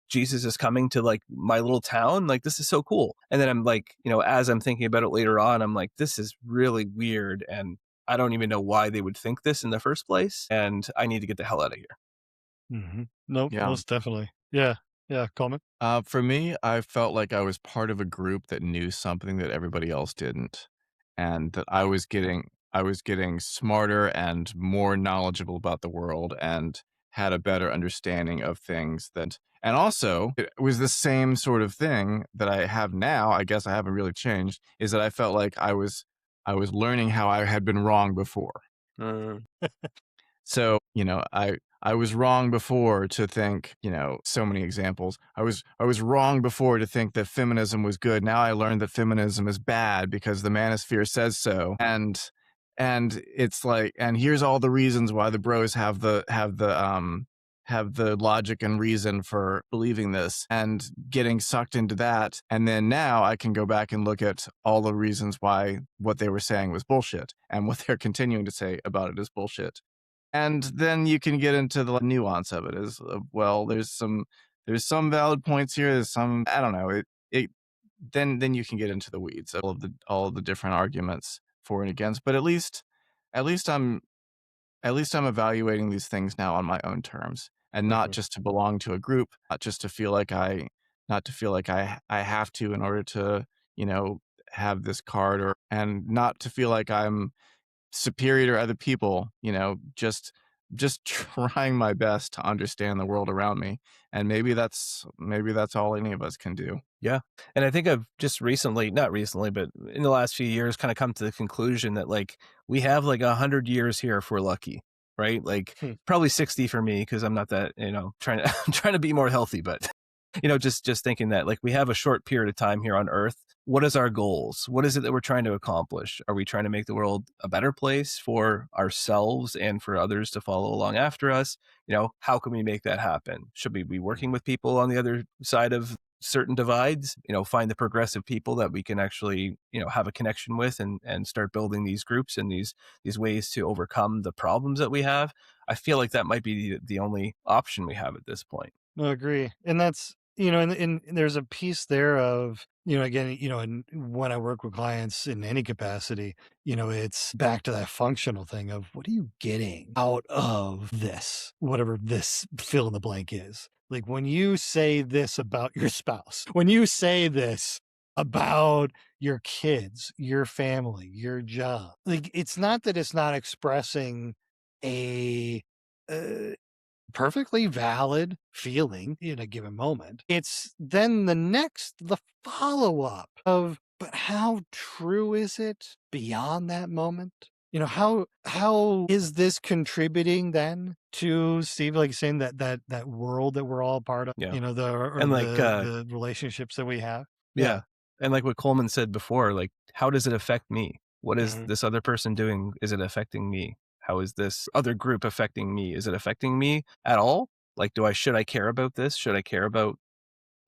Jesus is coming to like my little town. Like, this is so cool. And then I'm like, as I'm thinking about it later on, I'm like, this is really weird. And I don't even know why they would think this in the first place. And I need to get the hell out of here. Nope, Yeah. most definitely. Yeah. Yeah. Coleman. For me, I felt like I was part of a group that knew something that everybody else didn't, and that I was getting smarter and more knowledgeable about the world and had a better understanding of things that and also it was the same sort of thing that I have now. I guess I haven't really changed, is that I felt like I was learning how I had been wrong before. Mm. So, I was wrong before to think, so many examples. I was wrong before to think that feminism was good. Now I learned that feminism is bad because the manosphere says so. And it's like, and here's all the reasons why the bros have the logic and reason for believing this and getting sucked into that. And then now I can go back and look at all the reasons why what they were saying was bullshit and what they're continuing to say about it is bullshit. And then you can get into the nuance of it as well. There's some valid points here. There's some, I don't know. It then you can get into the weeds of all of the different arguments for and against. But at least I'm evaluating these things now on my own terms, and not Mhm. just to belong to a group, not to feel like I have to in order to have this card, and not to feel like I'm superior to other people, just trying my best to understand the world around me. And maybe that's all any of us can do. Yeah. And I think I've just recently, not recently, but in the last few years, kind of come to the conclusion that like we have like 100 years here if we're lucky, right? Like Hmm. probably 60 for me because I'm not that, trying to I'm trying to be more healthy, but just thinking that like we have a short period of time here on Earth. What is our goals? What is it that we're trying to accomplish? Are we trying to make the world a better place for ourselves and for others to follow along after us? How can we make that happen? Should we be working with people on the other side of certain divides, find the progressive people that we can actually, have a connection with and start building these groups and these ways to overcome the problems that we have? I feel like that might be the only option we have at this point. No, agree. And that's and there's a piece there of, again, and when I work with clients in any capacity, it's back to that functional thing of what are you getting out of this, whatever this fill in the blank is. Like when you say this about your spouse, when you say this about your kids, your family, your job, like it's not that it's not expressing a, uh, perfectly valid feeling in a given moment. It's then the follow up of, but how true is it beyond that moment? How is this contributing then to Steve, like saying that world that we're all part of, Yeah. or And the relationships that we have? yeah. Yeah. And like what Coleman said before, like, how does it affect me? What is Mhm. this other person doing? Is it affecting me? How is this other group affecting me? Is it affecting me at all? Like, should I care about this? Should I care about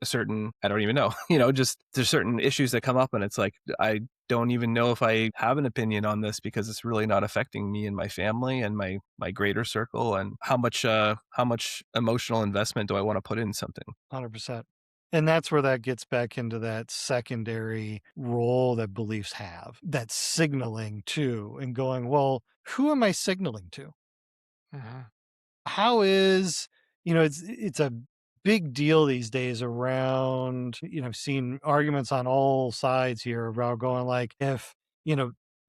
a certain, I don't even know, just there's certain issues that come up and it's like, I don't even know if I have an opinion on this because it's really not affecting me and my family and my greater circle. And how much emotional investment do I want to put in something? 100%. And that's where that gets back into that secondary role that beliefs have, that signaling to and going, well, who am I signaling to? Mhm. How is, it's a big deal these days around, I've seen arguments on all sides here about going like, if,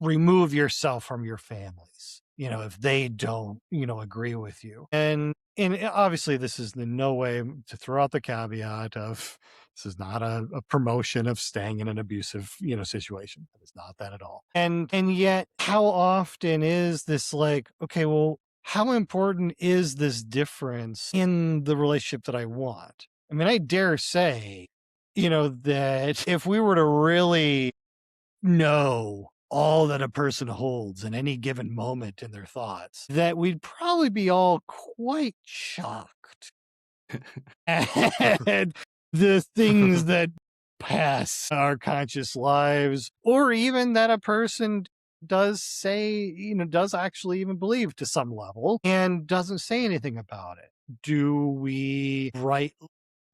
remove yourself from your families, if they don't, agree with you. And obviously this is in no way to throw out the caveat of this is not a promotion of staying in an abusive, situation. It's not that at all. And yet how often is this like, okay, well, how important is this difference in the relationship that I want? I mean, I dare say, that if we were to really know all that a person holds in any given moment in their thoughts, that we'd probably be all quite shocked at the things that pass our conscious lives, or even that a person does say, does actually even believe to some level and doesn't say anything about it. Do we write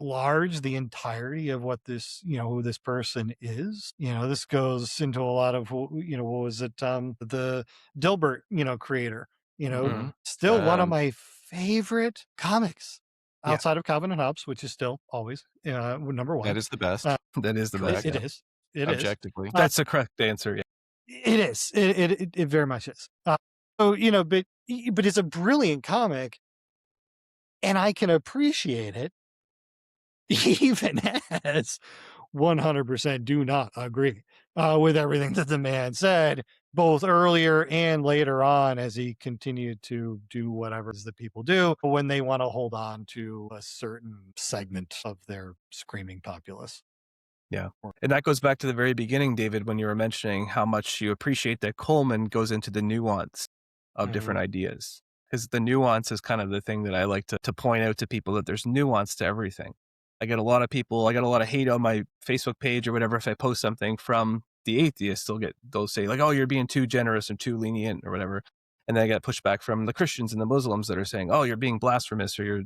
large the entirety of what this, who this person is? This goes into a lot of, what was it? The Dilbert, creator, Mhm. still one of Um, my favorite comics Yeah, outside of Calvin and Hobbes, which is still always number one. that is the best. Uh, that is the best. it Yeah. Correct. is. It is. Objectively. Uh, That's the correct answer. Yeah. it is. It very much is. So but it's a brilliant comic, and I can appreciate it, even as 100% do not agree with everything that the man said, both earlier and later on, as he continued to do whatever it is that people do when they want to hold on to a certain segment of their screaming populace. Yeah. And that goes back to the very beginning, David, when you were mentioning how much you appreciate that Coleman goes into the nuance of Mhm. different ideas. Because the nuance is kind of the thing that I like to point out to people, that there's nuance to everything. I get a lot of hate on my Facebook page or whatever if I post something from the atheists. They'll say like, oh, you're being too generous or too lenient or whatever. And then I get pushback from the Christians and the Muslims that are saying, oh, you're being blasphemous, or you're,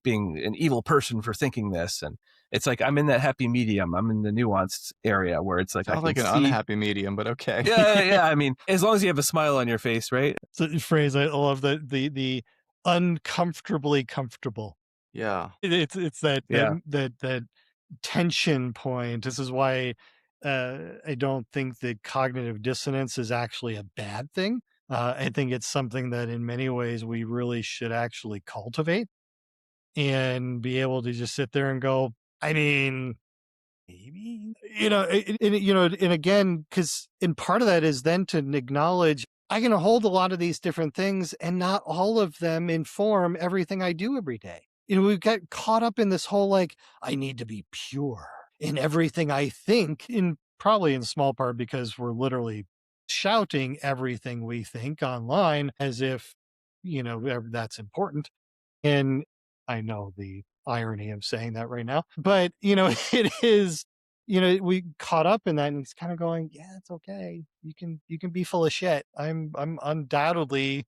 being an evil person for thinking this. And it's like I'm in that happy medium. I'm in the nuanced area where it's like I Sounds can like an see. unhappy medium, but okay. Yeah, yeah. I mean, as long as you have a smile on your face, right? So the phrase I love, the uncomfortably comfortable. Yeah. It's that Yeah, tension point. This is why I don't think that cognitive dissonance is actually a bad thing. I think it's something that in many ways we really should actually cultivate and be able to just sit there and go, I mean, maybe, and again, because and part of that is then to acknowledge I can hold a lot of these different things and not all of them inform everything I do every day. We get caught up in this whole like, I need to be pure in everything I think, in probably in small part because we're literally shouting everything we think online as if, that's important. And I know the irony of saying that right now, but it is, we caught up in that and it's kind of going, yeah, it's okay. You can be full of shit. I'm undoubtedly,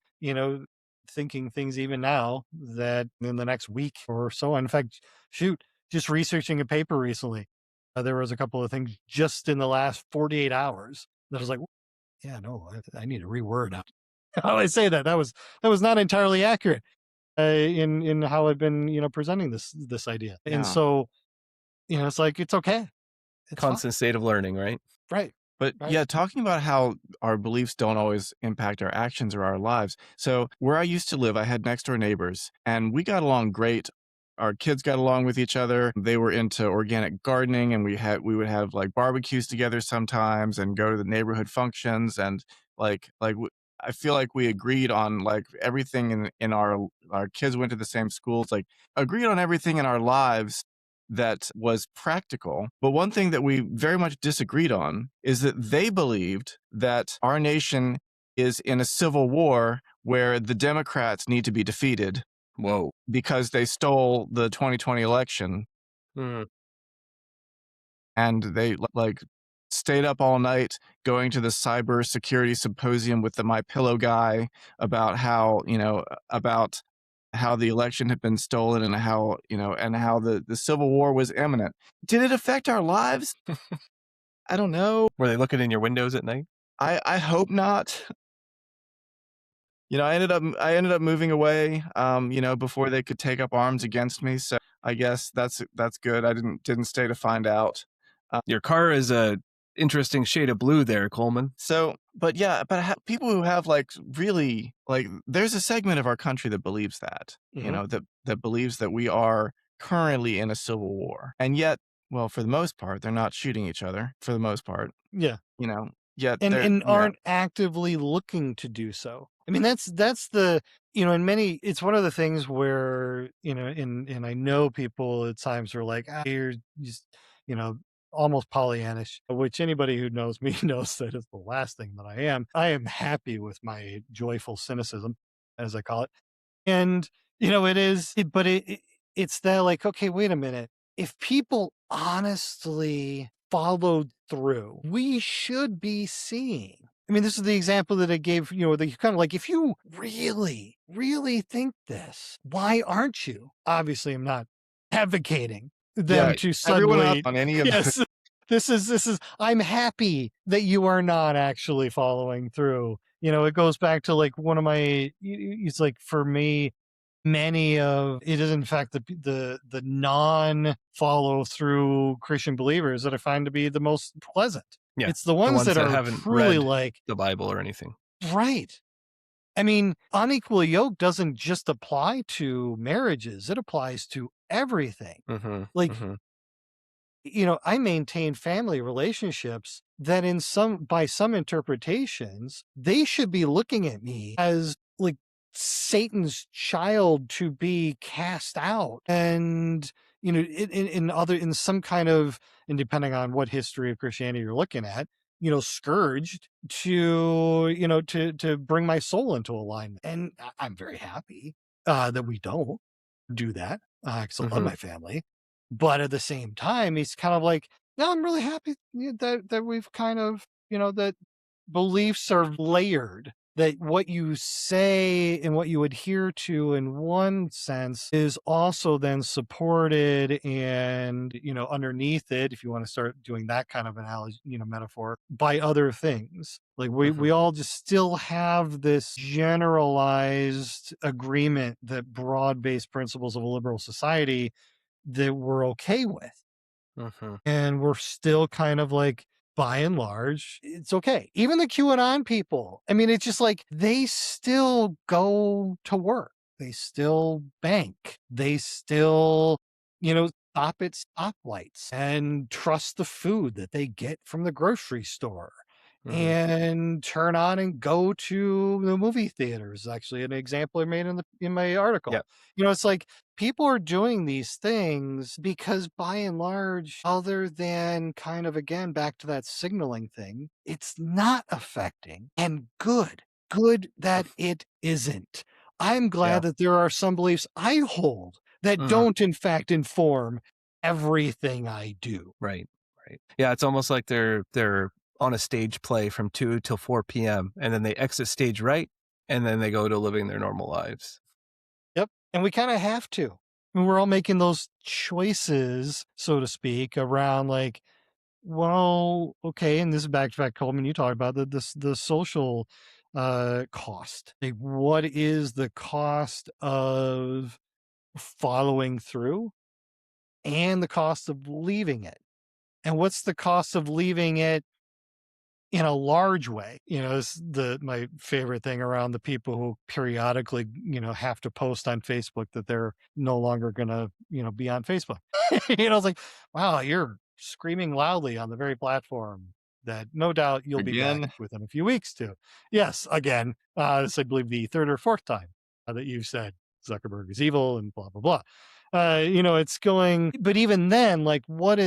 thinking things even now that in the next week or so. In fact, shoot, just researching a paper recently. There was a couple of things just in the last 48 hours that I was like, yeah, no, I need to reword how I say that. That was not entirely accurate in how I've been, presenting this idea. And Yeah. so, it's like, it's okay. It's fine. Constant state of learning, right? Right. But Right. yeah, talking about how our beliefs don't always impact our actions or our lives. So, where I used to live, I had next door neighbors and we got along great. Our kids got along with each other. They were into organic gardening and we would have like barbecues together sometimes and go to the neighborhood functions and I feel like we agreed on like everything in our kids went to the same schools, like agreed on everything in our lives that was practical. But one thing that we very much disagreed on is that they believed that our nation is in a civil war where the Democrats need to be defeated Whoa. because they stole the 2020 election Mm. and they like stayed up all night going to the cyber security symposium with the My Pillow guy about about how the election had been stolen and how the civil war was imminent. Did it affect our lives? I don't know. Were they looking in your windows at night? I hope not. I ended up moving away before they could take up arms against me. So I guess that's good. I didn't stay to find out. Your car is a interesting shade of blue there, Coleman. So, but yeah, people who have like really like, there's a segment of our country that believes that, Mhm. that believes that we are currently in a civil war, and yet, well, for the most part, they're not shooting each other. For the most part, Yeah. you know, yet they're And yeah, aren't actively looking to do so. I mean, that's the, in many, it's one of the things where, and I know people at times are like, you're just, you know, almost Pollyannish, which anybody who knows me knows that is the last thing that I am. I am happy with my joyful cynicism, as I call it. And, it's that like, okay, wait a minute. If people honestly followed through, we should be seeing. I mean, this is the example that I gave, the kind of like, if you really, really think this, why aren't you? Obviously, I'm not advocating them yeah. to Everyone else suddenly, on any of the yes, I'm happy that you are not actually following through. It goes back to like one of my, it's like for me, many of it is in fact the non follow through Christian believers that I find to be the most pleasant. Yeah. It's the The ones ones that that are haven't truly read like, the Bible or anything. right. I mean, unequal yoke doesn't just apply to marriages, it applies to everything. Mm-hmm. Like, Mm-hmm. I maintain family relationships that by some interpretations, they should be looking at me as like Satan's child to be cast out. And, in some kind of, and depending on what history of Christianity you're looking at, scourged to bring my soul into alignment. And I'm very happy that we don't do that. 'Cause I love Mm-hmm. my family. But at the same time, he's kind of like, no, I'm really happy that we've kind of, that beliefs are layered, that what you say and what you adhere to in one sense is also then supported and, underneath it, if you want to start doing that kind of analogy, metaphor, by other things. Like Mm-hmm. we all just still have this generalized agreement that broad-based principles of a liberal society that we're okay with. Mm-hmm. And we're still kind of like, by and large, it's okay. Even the QAnon people, I mean, it's just like they still go to work. They still bank. They still, stop at stoplights and trust the food that they get from the grocery store Mm-hmm. and turn on and go to the movie theaters. Actually, an example I made in my Yeah. article. It's like people are doing these things because by and large, other than kind of again back to that signaling thing, it's not affecting, and good that it isn't. I'm Yeah. glad that there are some beliefs I hold that Mm-hmm. don't in fact inform everything I do. Right. Right. Yeah. It's almost like they're on a stage play from 2 till 4 p.m. and then they exit stage right and then they go to living their normal lives. Yep. And we kind of have to. And we're all making those choices, so to speak, around like, well, okay, and this is back to back, Coleman, you talked about the social cost. Like, what is the cost of following through and the cost of leaving it? And what's the cost of leaving it in a large way? It's my favorite thing around the people who periodically, have to post on Facebook that they're no longer gonna, be on Facebook. It's like, wow, you're screaming loudly on the very platform that no doubt you'll be back Again, within a few weeks to. Yes, again, this I believe the third or fourth time that you've said Zuckerberg is evil and blah blah blah. It's going, but even then, like, what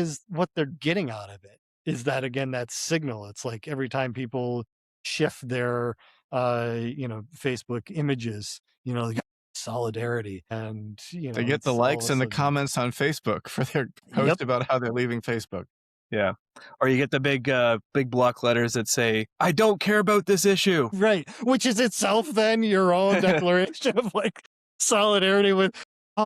they're getting out of it is that, again, that signal. It's like every time people shift their Facebook images, like solidarity, and they get the it's all of likes a and the sudden, comments on Facebook for their yep, post about how they're leaving Facebook. Yeah. Or you get the big block letters that say, "I don't care about this issue." right, which is itself then your own declaration of like solidarity with.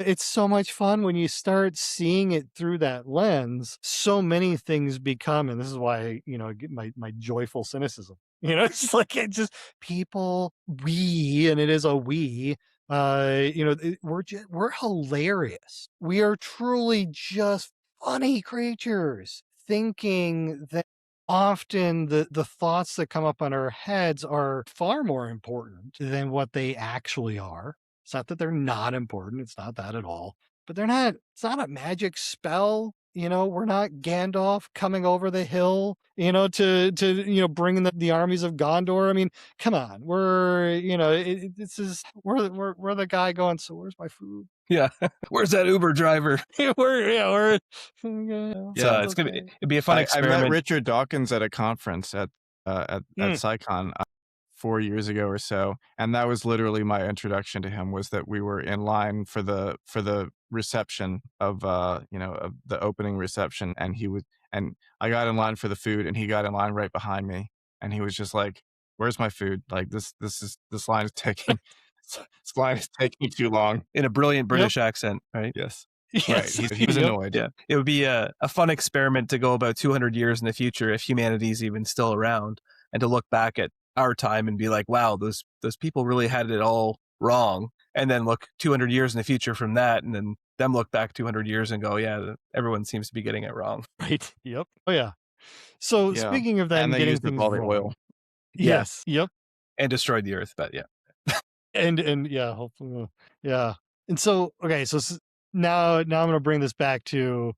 It's so much fun when you start seeing it through that lens. So many things become, and this is why, I get my joyful cynicism. It's like, it just, people, and it is a we, we're hilarious. We are truly just funny creatures, thinking that often the thoughts that come up on our heads are far more important than what they actually are. It's not that they're not important. It's not that at all. But they're not, it's not a magic spell. We're not Gandalf coming over the hill, to bring the armies of Gondor. I mean, come on. This is, we're the guy going, so where's my food? Yeah. Where's that Uber driver? we're, Yeah. It'd be a fun I met experiment. Richard Dawkins at a conference at SciCon 4 years ago or so, and that was literally my introduction to him. Was that we were in line for the reception of of the opening reception, and I got in line for the food, and he got in line right behind me, and he was just like, "Where's my food? Like this line is taking this line is taking too long." In a brilliant Yep. British accent, right? Yes, right. Yes. He was Yep. annoyed. Yeah. It would be a fun experiment to go about 200 years in the future if humanity's even still around, and to look back at our time and be like, wow, those people really had it all wrong. And then look 200 years in the future from that, and then them look back 200 years and go, yeah, everyone seems to be getting it wrong. Right. Yep. Oh yeah. So Yeah, speaking of then and they getting used up things all the wrong. oil. Yeah. Yes. Yep. And destroyed the earth. But yeah. And yeah, hopefully, yeah. And so, okay, so now I'm going to bring this back to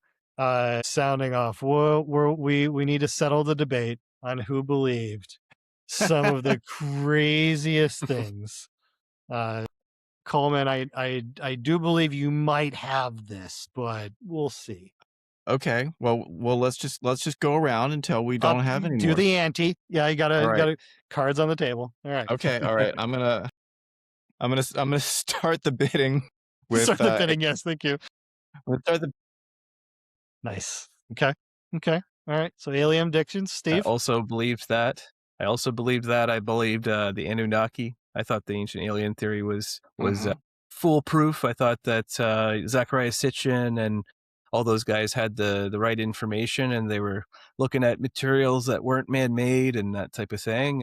sounding off. We need to settle the debate on who believed some of the craziest things. Coleman, I do believe you might have this, but we'll see. Okay, well, let's just go around until we don't have any Do more. the ante. Yeah, you All right. gotta cards on the table. All right. Okay. All right. I'm gonna start the bidding with Start the bidding. Yes, thank you. let's start the Nice. Okay. Okay. All right. So alien dictions, I Steve. also believed that. I believed the Anunnaki. I thought the ancient alien theory was foolproof. I thought that Zachariah Sitchin and all those guys had the right information, and they were looking at materials that weren't man-made and that type of thing.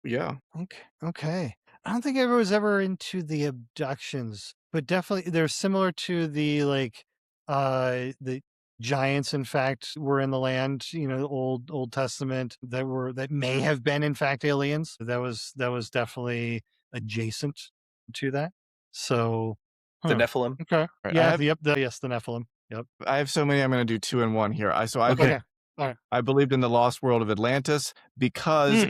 yeah. Okay. Okay. I don't think I was ever into the abductions, but definitely they're similar to the giants, in fact, were in the land, Old Testament, that may have been in fact aliens. That was definitely adjacent to that. So The Nephilim. okay. All right, Yeah, yep, yes, the Nephilim. Yep. I have so many. I'm gonna do 2 in 1 here. Okay. All right. I believed in the lost world of Atlantis because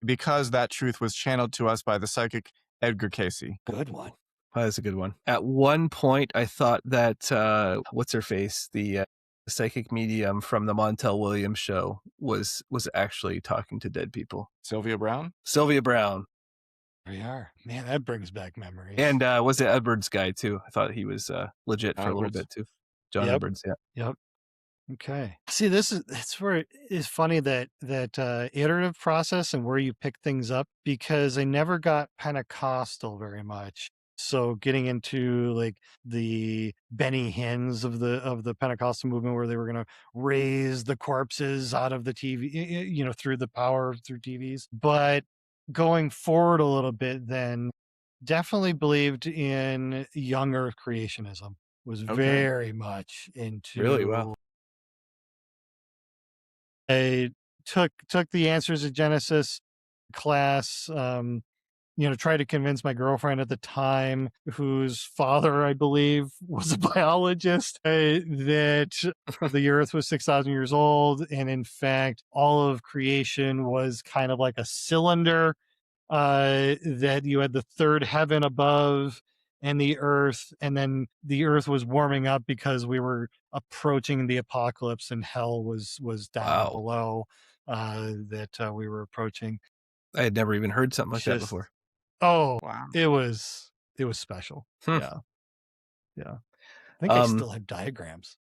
that truth was channeled to us by the psychic Edgar Casey. Good one. Oh, that's a good one. At one point, I thought that what's her face, the psychic medium from the Montel Williams show, was actually talking to dead people. Sylvia Brown. Sylvia Brown. There we are. Man, that brings back memories. And was it Edwards guy too? I thought he was legit John for a little Edwards. bit too. John Yep. Edwards, yeah. Yep. Okay. See, that's where it's funny that iterative process and where you pick things up, because I never got Pentecostal very much. So getting into like the Benny Hinn's of the Pentecostal movement, where they were going to raise the corpses out of the TV, through the power through TVs. But going forward a little bit, then definitely believed in young Earth creationism. Was Okay. very much Really? Wow. into. I took the Answers of Genesis class. Tried to convince my girlfriend at the time, whose father, I believe, was a biologist, that the Earth was 6,000 years old, and in fact, all of creation was kind of like a cylinder. That you had the third heaven above and the earth, and then the earth was warming up because we were approaching the apocalypse, and hell was down Wow. below, that we were approaching. I had never even heard something like that Just before. oh, Wow. it was special. Hmm. Yeah. I think I still have diagrams.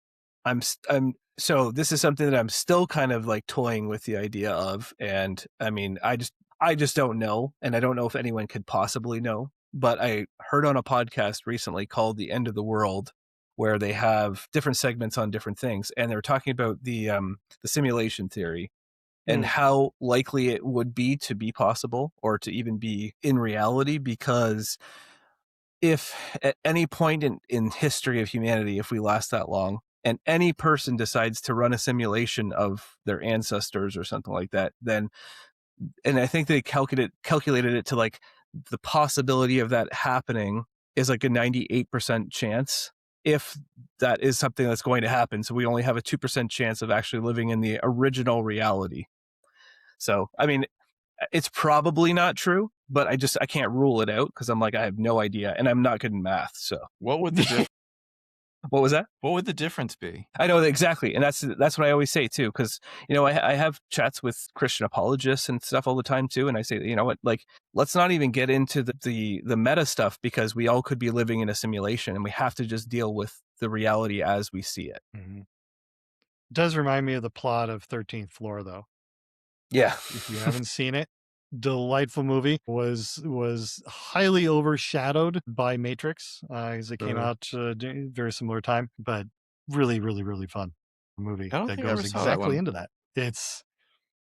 So this is something that I'm still kind of like toying with the idea of, and I mean, I just don't know, and I don't know if anyone could possibly know. But I heard on a podcast recently called "The End of the World," where they have different segments on different things, and they're talking about the simulation theory and how likely it would be to be possible or to even be in reality, because if at any point in history of humanity, if we last that long, and any person decides to run a simulation of their ancestors or something like that, then, and I think they calculated it to like the possibility of that happening is like a 98% chance, if that is something that's going to happen. So we only have a 2% chance of actually living in the original reality. So, I mean, it's probably not true, but I can't rule it out because I'm like, I have no idea, and I'm not good in math. So What would the what was that? what would the difference be? I know exactly, and that's what I always say too, because I have chats with Christian apologists and stuff all the time too, and I say, you know what, like, let's not even get into the meta stuff, because we all could be living in a simulation, and we have to just deal with the reality as we see it. Mm-hmm. Does remind me of the plot of 13th Floor, though. Yeah. If you haven't seen it, delightful movie. Was highly overshadowed by Matrix, as it came out very similar time, but really, really, really fun movie I don't that think I ever goes saw that exactly one. into that.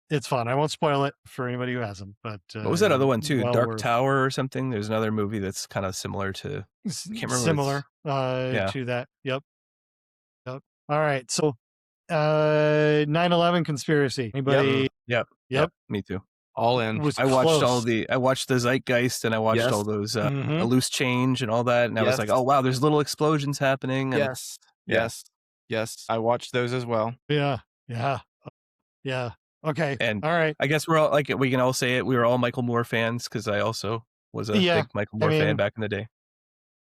It's fun. I won't spoil it for anybody who hasn't, but What was that other one too? well Dark worth. Tower or something? There's another movie that's kind of similar to. I can't remember. Similar Yeah. to that. Yep. All right. So 9/11 conspiracy. Anybody? Yep. Me too. All in. Was I watched close. I watched the Zeitgeist, and I watched Yes. all those Mhm. a Loose Change and all that, and I was like, Yes. oh wow, there's little explosions happening. And Yes. Yeah. Yes. I watched those as well. Yeah. Okay. And All right. I guess we're all like, we can all say it. We were all Michael Moore fans, because I also was a Yeah. big Michael I Moore fan mean, back in the day.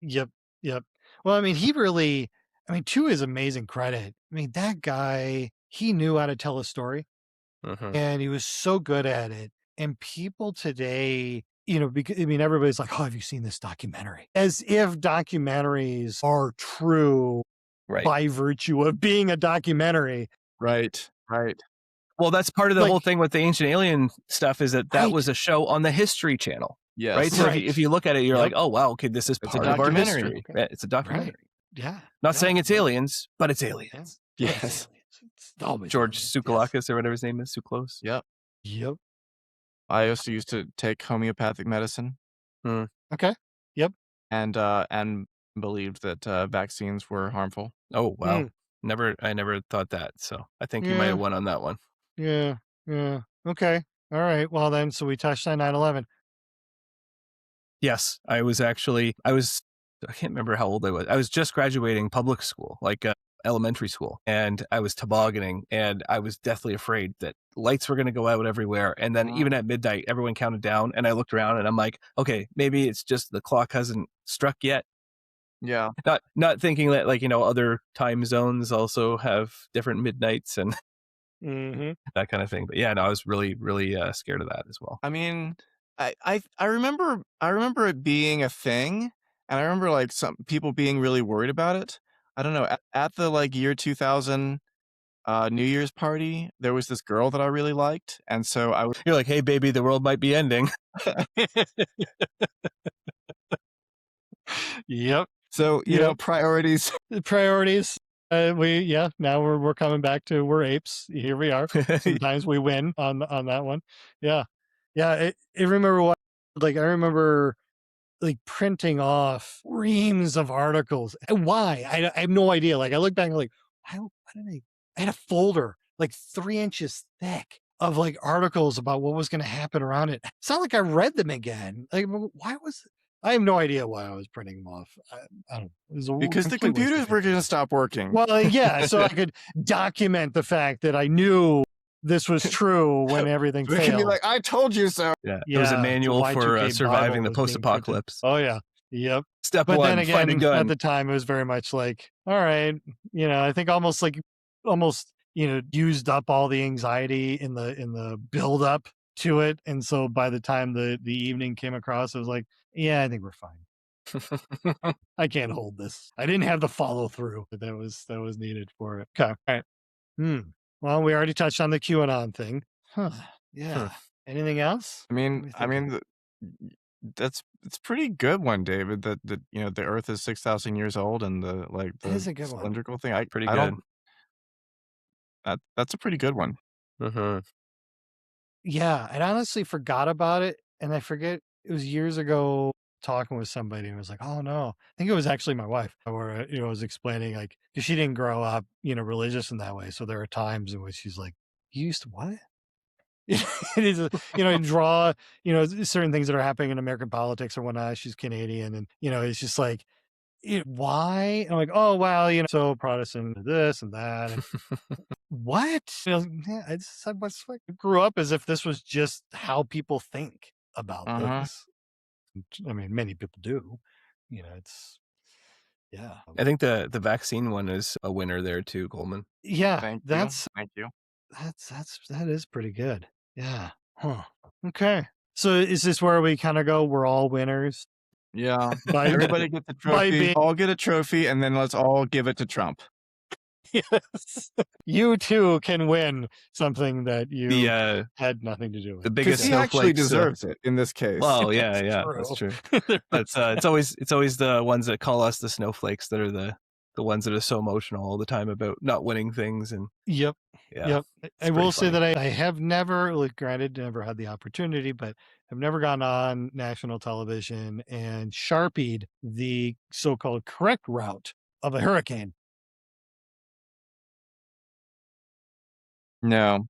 yep. Well, I mean, he really, to his amazing credit, that guy, he knew how to tell a story, and he was so good at it. And people today, because everybody's like, "Oh, have you seen this documentary?" As if documentaries are true Right. by virtue of being a documentary. Right. Well, that's part of the Like- whole thing with the Ancient Alien stuff, is that Right. was a show on the History Channel. Yes. Right. So Right. if you look at it, you're Yep. like, oh wow, okay, this is It's a part of our documentary. history. Okay. Yeah, it's a documentary. Right. Yeah. Not saying it's aliens, but it's aliens. Yeah. Yes. It's aliens. It's always George aliens. Tsoukalakis or whatever his name is, Tsoukalos. Yep. Yep. I also used to take homeopathic medicine. Okay. Yep. And believed that vaccines were harmful. Oh wow. I never thought that. So I think you might have won on that one. Yeah. Okay. All right. Well then, so we touched on 9/11. Yes, I can't remember how old I was. I was just graduating public school, like elementary school, and I was tobogganing, and I was deathly afraid that lights were going to go out everywhere. And then even at midnight, everyone counted down, and I looked around and I'm like, okay, maybe it's just the clock hasn't struck yet. Yeah. Not thinking that, like, other time zones also have different midnights and that kind of thing. But yeah, no, I was really, really scared of that as well. I mean, I remember it being a thing, and I remember like some people being really worried about it. I don't know. At the like year 2000 New Year's party, there was this girl that I really liked, and so I was. You're like, hey baby, the world might be ending. Yep. So, Yep. priorities. Priorities. Now we're coming back to we're apes. Here we are. Sometimes we win on that one. Yeah. Yeah. I remember I remember like printing off reams of articles. And why? I have no idea. Like I look back and like, why did I had a folder like 3 inches thick of like articles about what was going to happen around it. It's not like I read them again. Like I have no idea why I was printing them off. I don't know. It was a Because the complete waste of computers were paper. going to stop working. Well, yeah, so I could document the fact that I knew this was true when everything They can be failed. like, I told you so. Yeah. It was a Yeah, the manual for Y2K surviving Bible the was being printed. post-apocalypse. Oh, yeah. Yep. Step But then one, find a again, at gun. the time, it was very much like, all right, I think almost, used up all the anxiety in the build up to it. And so by the time the evening came across, I was like, yeah, I think we're fine. I can't hold this. I didn't have the follow through that was needed for it. Okay. All right. Well, we already touched on the QAnon thing. Huh. Yeah. Anything else? I What are mean, we I thinking? mean, it's pretty good one, David. That the Earth is 6,000 years old, and That the is a good one. cylindrical thing. I Pretty I good. don't. That's a pretty good one. Mhm. Yeah, I honestly forgot about it, and I forget it was years ago talking with somebody and was like, "Oh no." I think it was actually my wife where I was explaining like because she didn't grow up, religious in that way. So there are times in which she's like, "You used to what?" It is, draw, certain things that are happening in American politics or whatnot. She's Canadian, and it's just like, why? And I'm like, oh wow, so Protestant, this and that, and what? Yeah, I grew up as if this was just how people think about Uh-huh. things. I mean, many people do. It's yeah, I think the vaccine one is a winner there too, Coleman. yeah. Thank you. That's Thank you. that is pretty good. Yeah. Huh. Okay. So is this where we kind of go? We're all winners Yeah. by Everybody gets a by trophy. being All get a trophy, and then let's all give it to Trump. yes. You too can win something that you The had nothing to do with. the Because biggest he actually snowflakes. deserves it in this case. Oh That's yeah, that's true. true. But it's always the ones that call us the snowflakes that are the ones that are so emotional all the time about not winning things, and Yep. yeah, Yep. it's I pretty will say funny. that I have never, like, granted, never had the opportunity, but I've never gone on national television and sharpied the so-called correct route of a hurricane. No.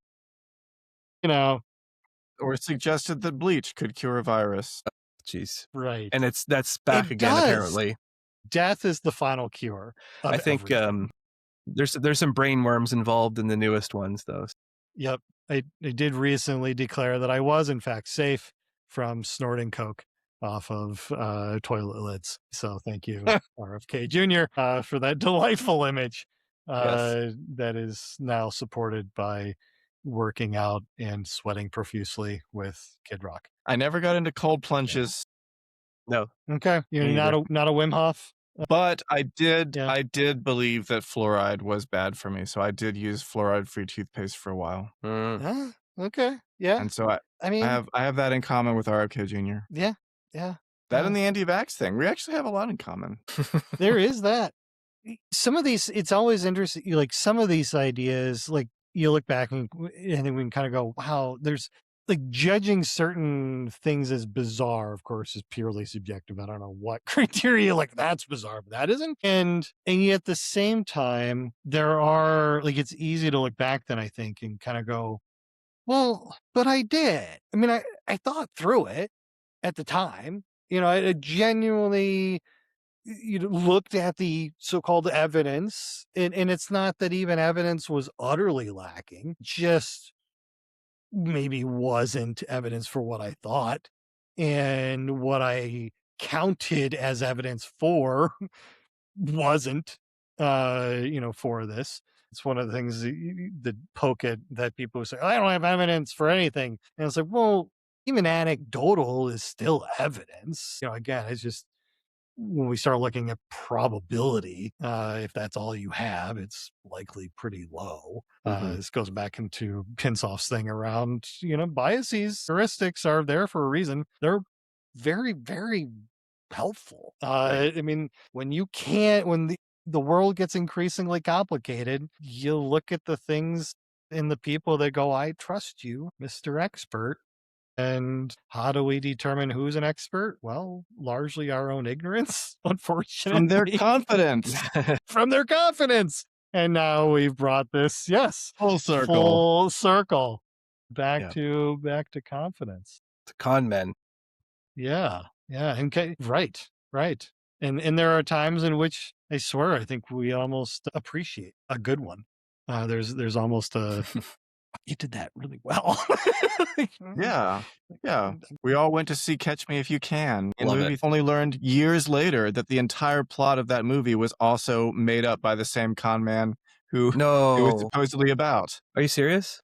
You know, Or suggested that bleach could cure a virus. Jeez, right? and that's back It again does. apparently. Death is the final cure I of think everything. there's some brain worms involved in the newest ones though. Yep. I did recently declare that I was, in fact, safe from snorting coke off of toilet lids. So thank you, RFK Jr., for that delightful image Yes. that is now supported by working out and sweating profusely with Kid Rock. I never got into cold plunges. No. Okay. You're Me not either. a Wim Hof? But I Yeah. did believe that fluoride was bad for me, so I did use fluoride-free toothpaste for a while. Ah, okay. Yeah. And so I mean, I have that in common with RFK Jr. yeah. Yeah. That and the anti-vax thing. We actually have a lot in common. There is that. Some of these, it's always interesting. Like some of these ideas, like you look back and then we can kind of go, wow, there's like judging certain things as bizarre, of course, is purely subjective. I don't know what criteria like that's bizarre, but that isn't. And yet at the same time, there are like it's easy to look back then, I think, and kind of go, well, but I did. I mean, I thought through it at the time. I genuinely looked at the so-called evidence, and it's not that even evidence was utterly lacking, just maybe wasn't evidence for what I thought, and what I counted as evidence for wasn't, for this. It's one of the things that poke at that people say, I don't have evidence for anything. And it's like, well, even anecdotal is still evidence. Again, it's just when we start looking at probability, if that's all you have, it's likely pretty low. This goes back into Pinsoff's thing around, biases, heuristics are there for a reason. They're very, very helpful. Right. I mean, when you can't, when the world gets increasingly complicated, you look at the things in the people that go, I trust you, Mr. Expert. And how do we determine who's an expert? Well, largely our own ignorance, From their unfortunately, confidence. from their confidence. And now we've brought this, yes, Full circle. full circle back Yeah. to confidence. The con men. Yeah. Yeah. And right. Right. And there are times in which I swear I think we almost appreciate a good one. There's almost a you did that really well. Yeah. Yeah. We all went to see Catch Me If You Can. And Love movie it. only learned years later that the entire plot of that movie was also made up by the same con man who it was No. supposedly about. Are you serious?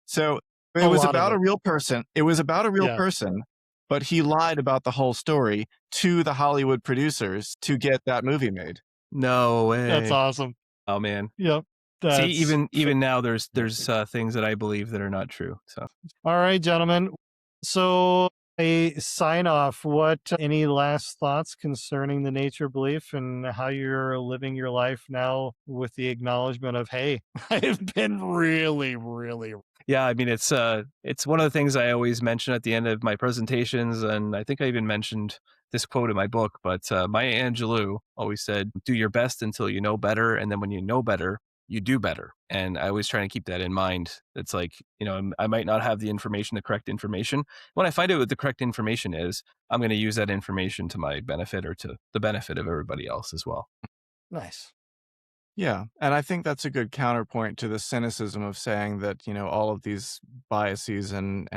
So A it was lot of about a it. real person. It was about a real Yeah. person, but he lied about the whole story to the Hollywood producers to get that movie made. No That's way. awesome. Oh man. Yep. See, That's even now there's things that I believe that are not true. So all right, gentlemen. So a sign off. What any last thoughts concerning the nature belief and how you're living your life now with the acknowledgement of, hey, I've been really yeah, I mean it's one of the things I always mention at the end of my presentations, and I think I even mentioned this quote in my book. But Maya Angelou always said, "Do your best until you know better, and then when you know better, you do better." And I always try to keep that in mind. It's like, I might not have the information, the correct information. When I find out what the correct information is, I'm going to use that information to my benefit or to the benefit of everybody else as well. nice. Yeah, and I think that's a good counterpoint to the cynicism of saying that, all of these biases and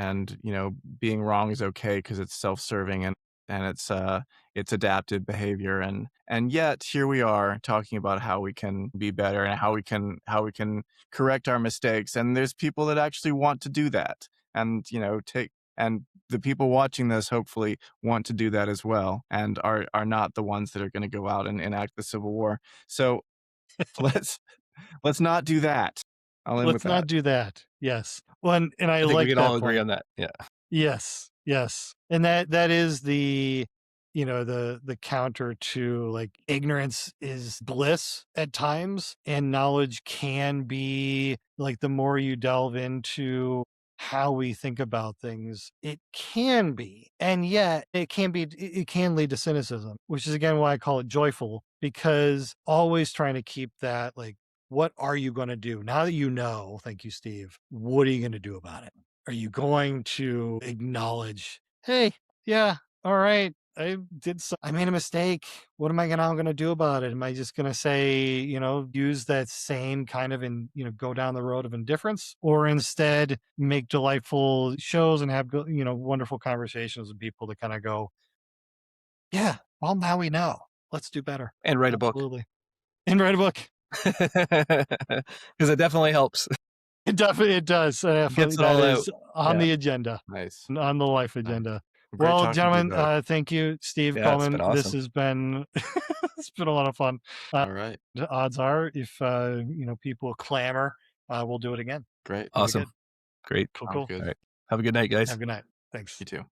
being wrong is okay because it's self-serving and it's adaptive behavior and yet here we are talking about how we can be better and how we can correct our mistakes, and there's people that actually want to do that, and and the people watching this hopefully want to do that as well and are not the ones that are going to go out and enact the civil war. So let's let's not do that. I'll end with Let's that. not do that. Yes. Well, and I I think we like can all that agree point. on that. Yeah. Yes, yes. And that is the the counter to like ignorance is bliss at times and knowledge can be like the more you delve into how we think about things, it can be. And yet it can lead to cynicism, which is again why I call it joyful, because always trying to keep that like what are you going to do now that you know? Thank you, Steve. What are you going to do about it? Are you going to acknowledge, hey, yeah, all right, I made a mistake. What am I gonna do about it? Am I just gonna say, use that same kind of go down the road of indifference, or instead make delightful shows and have wonderful conversations with people to kind of go, yeah, well now we know. Let's do better. And write a book. Absolutely. And write a book. Because it definitely helps. It does. Definitely. Gets it That all out. is on Yeah. the agenda. Nice. On the life Nice. agenda. Great Well, talking to you gentlemen, both. thank you, Steve Yeah, it's been Coleman. This awesome. has been it's been a lot of fun. All right. The odds are, if people clamor, we'll do it again. Great. It'll be Awesome. good. Great. Cool, Sounds cool. good. All right. Have a good night, guys. Have a good night. Thanks. You too.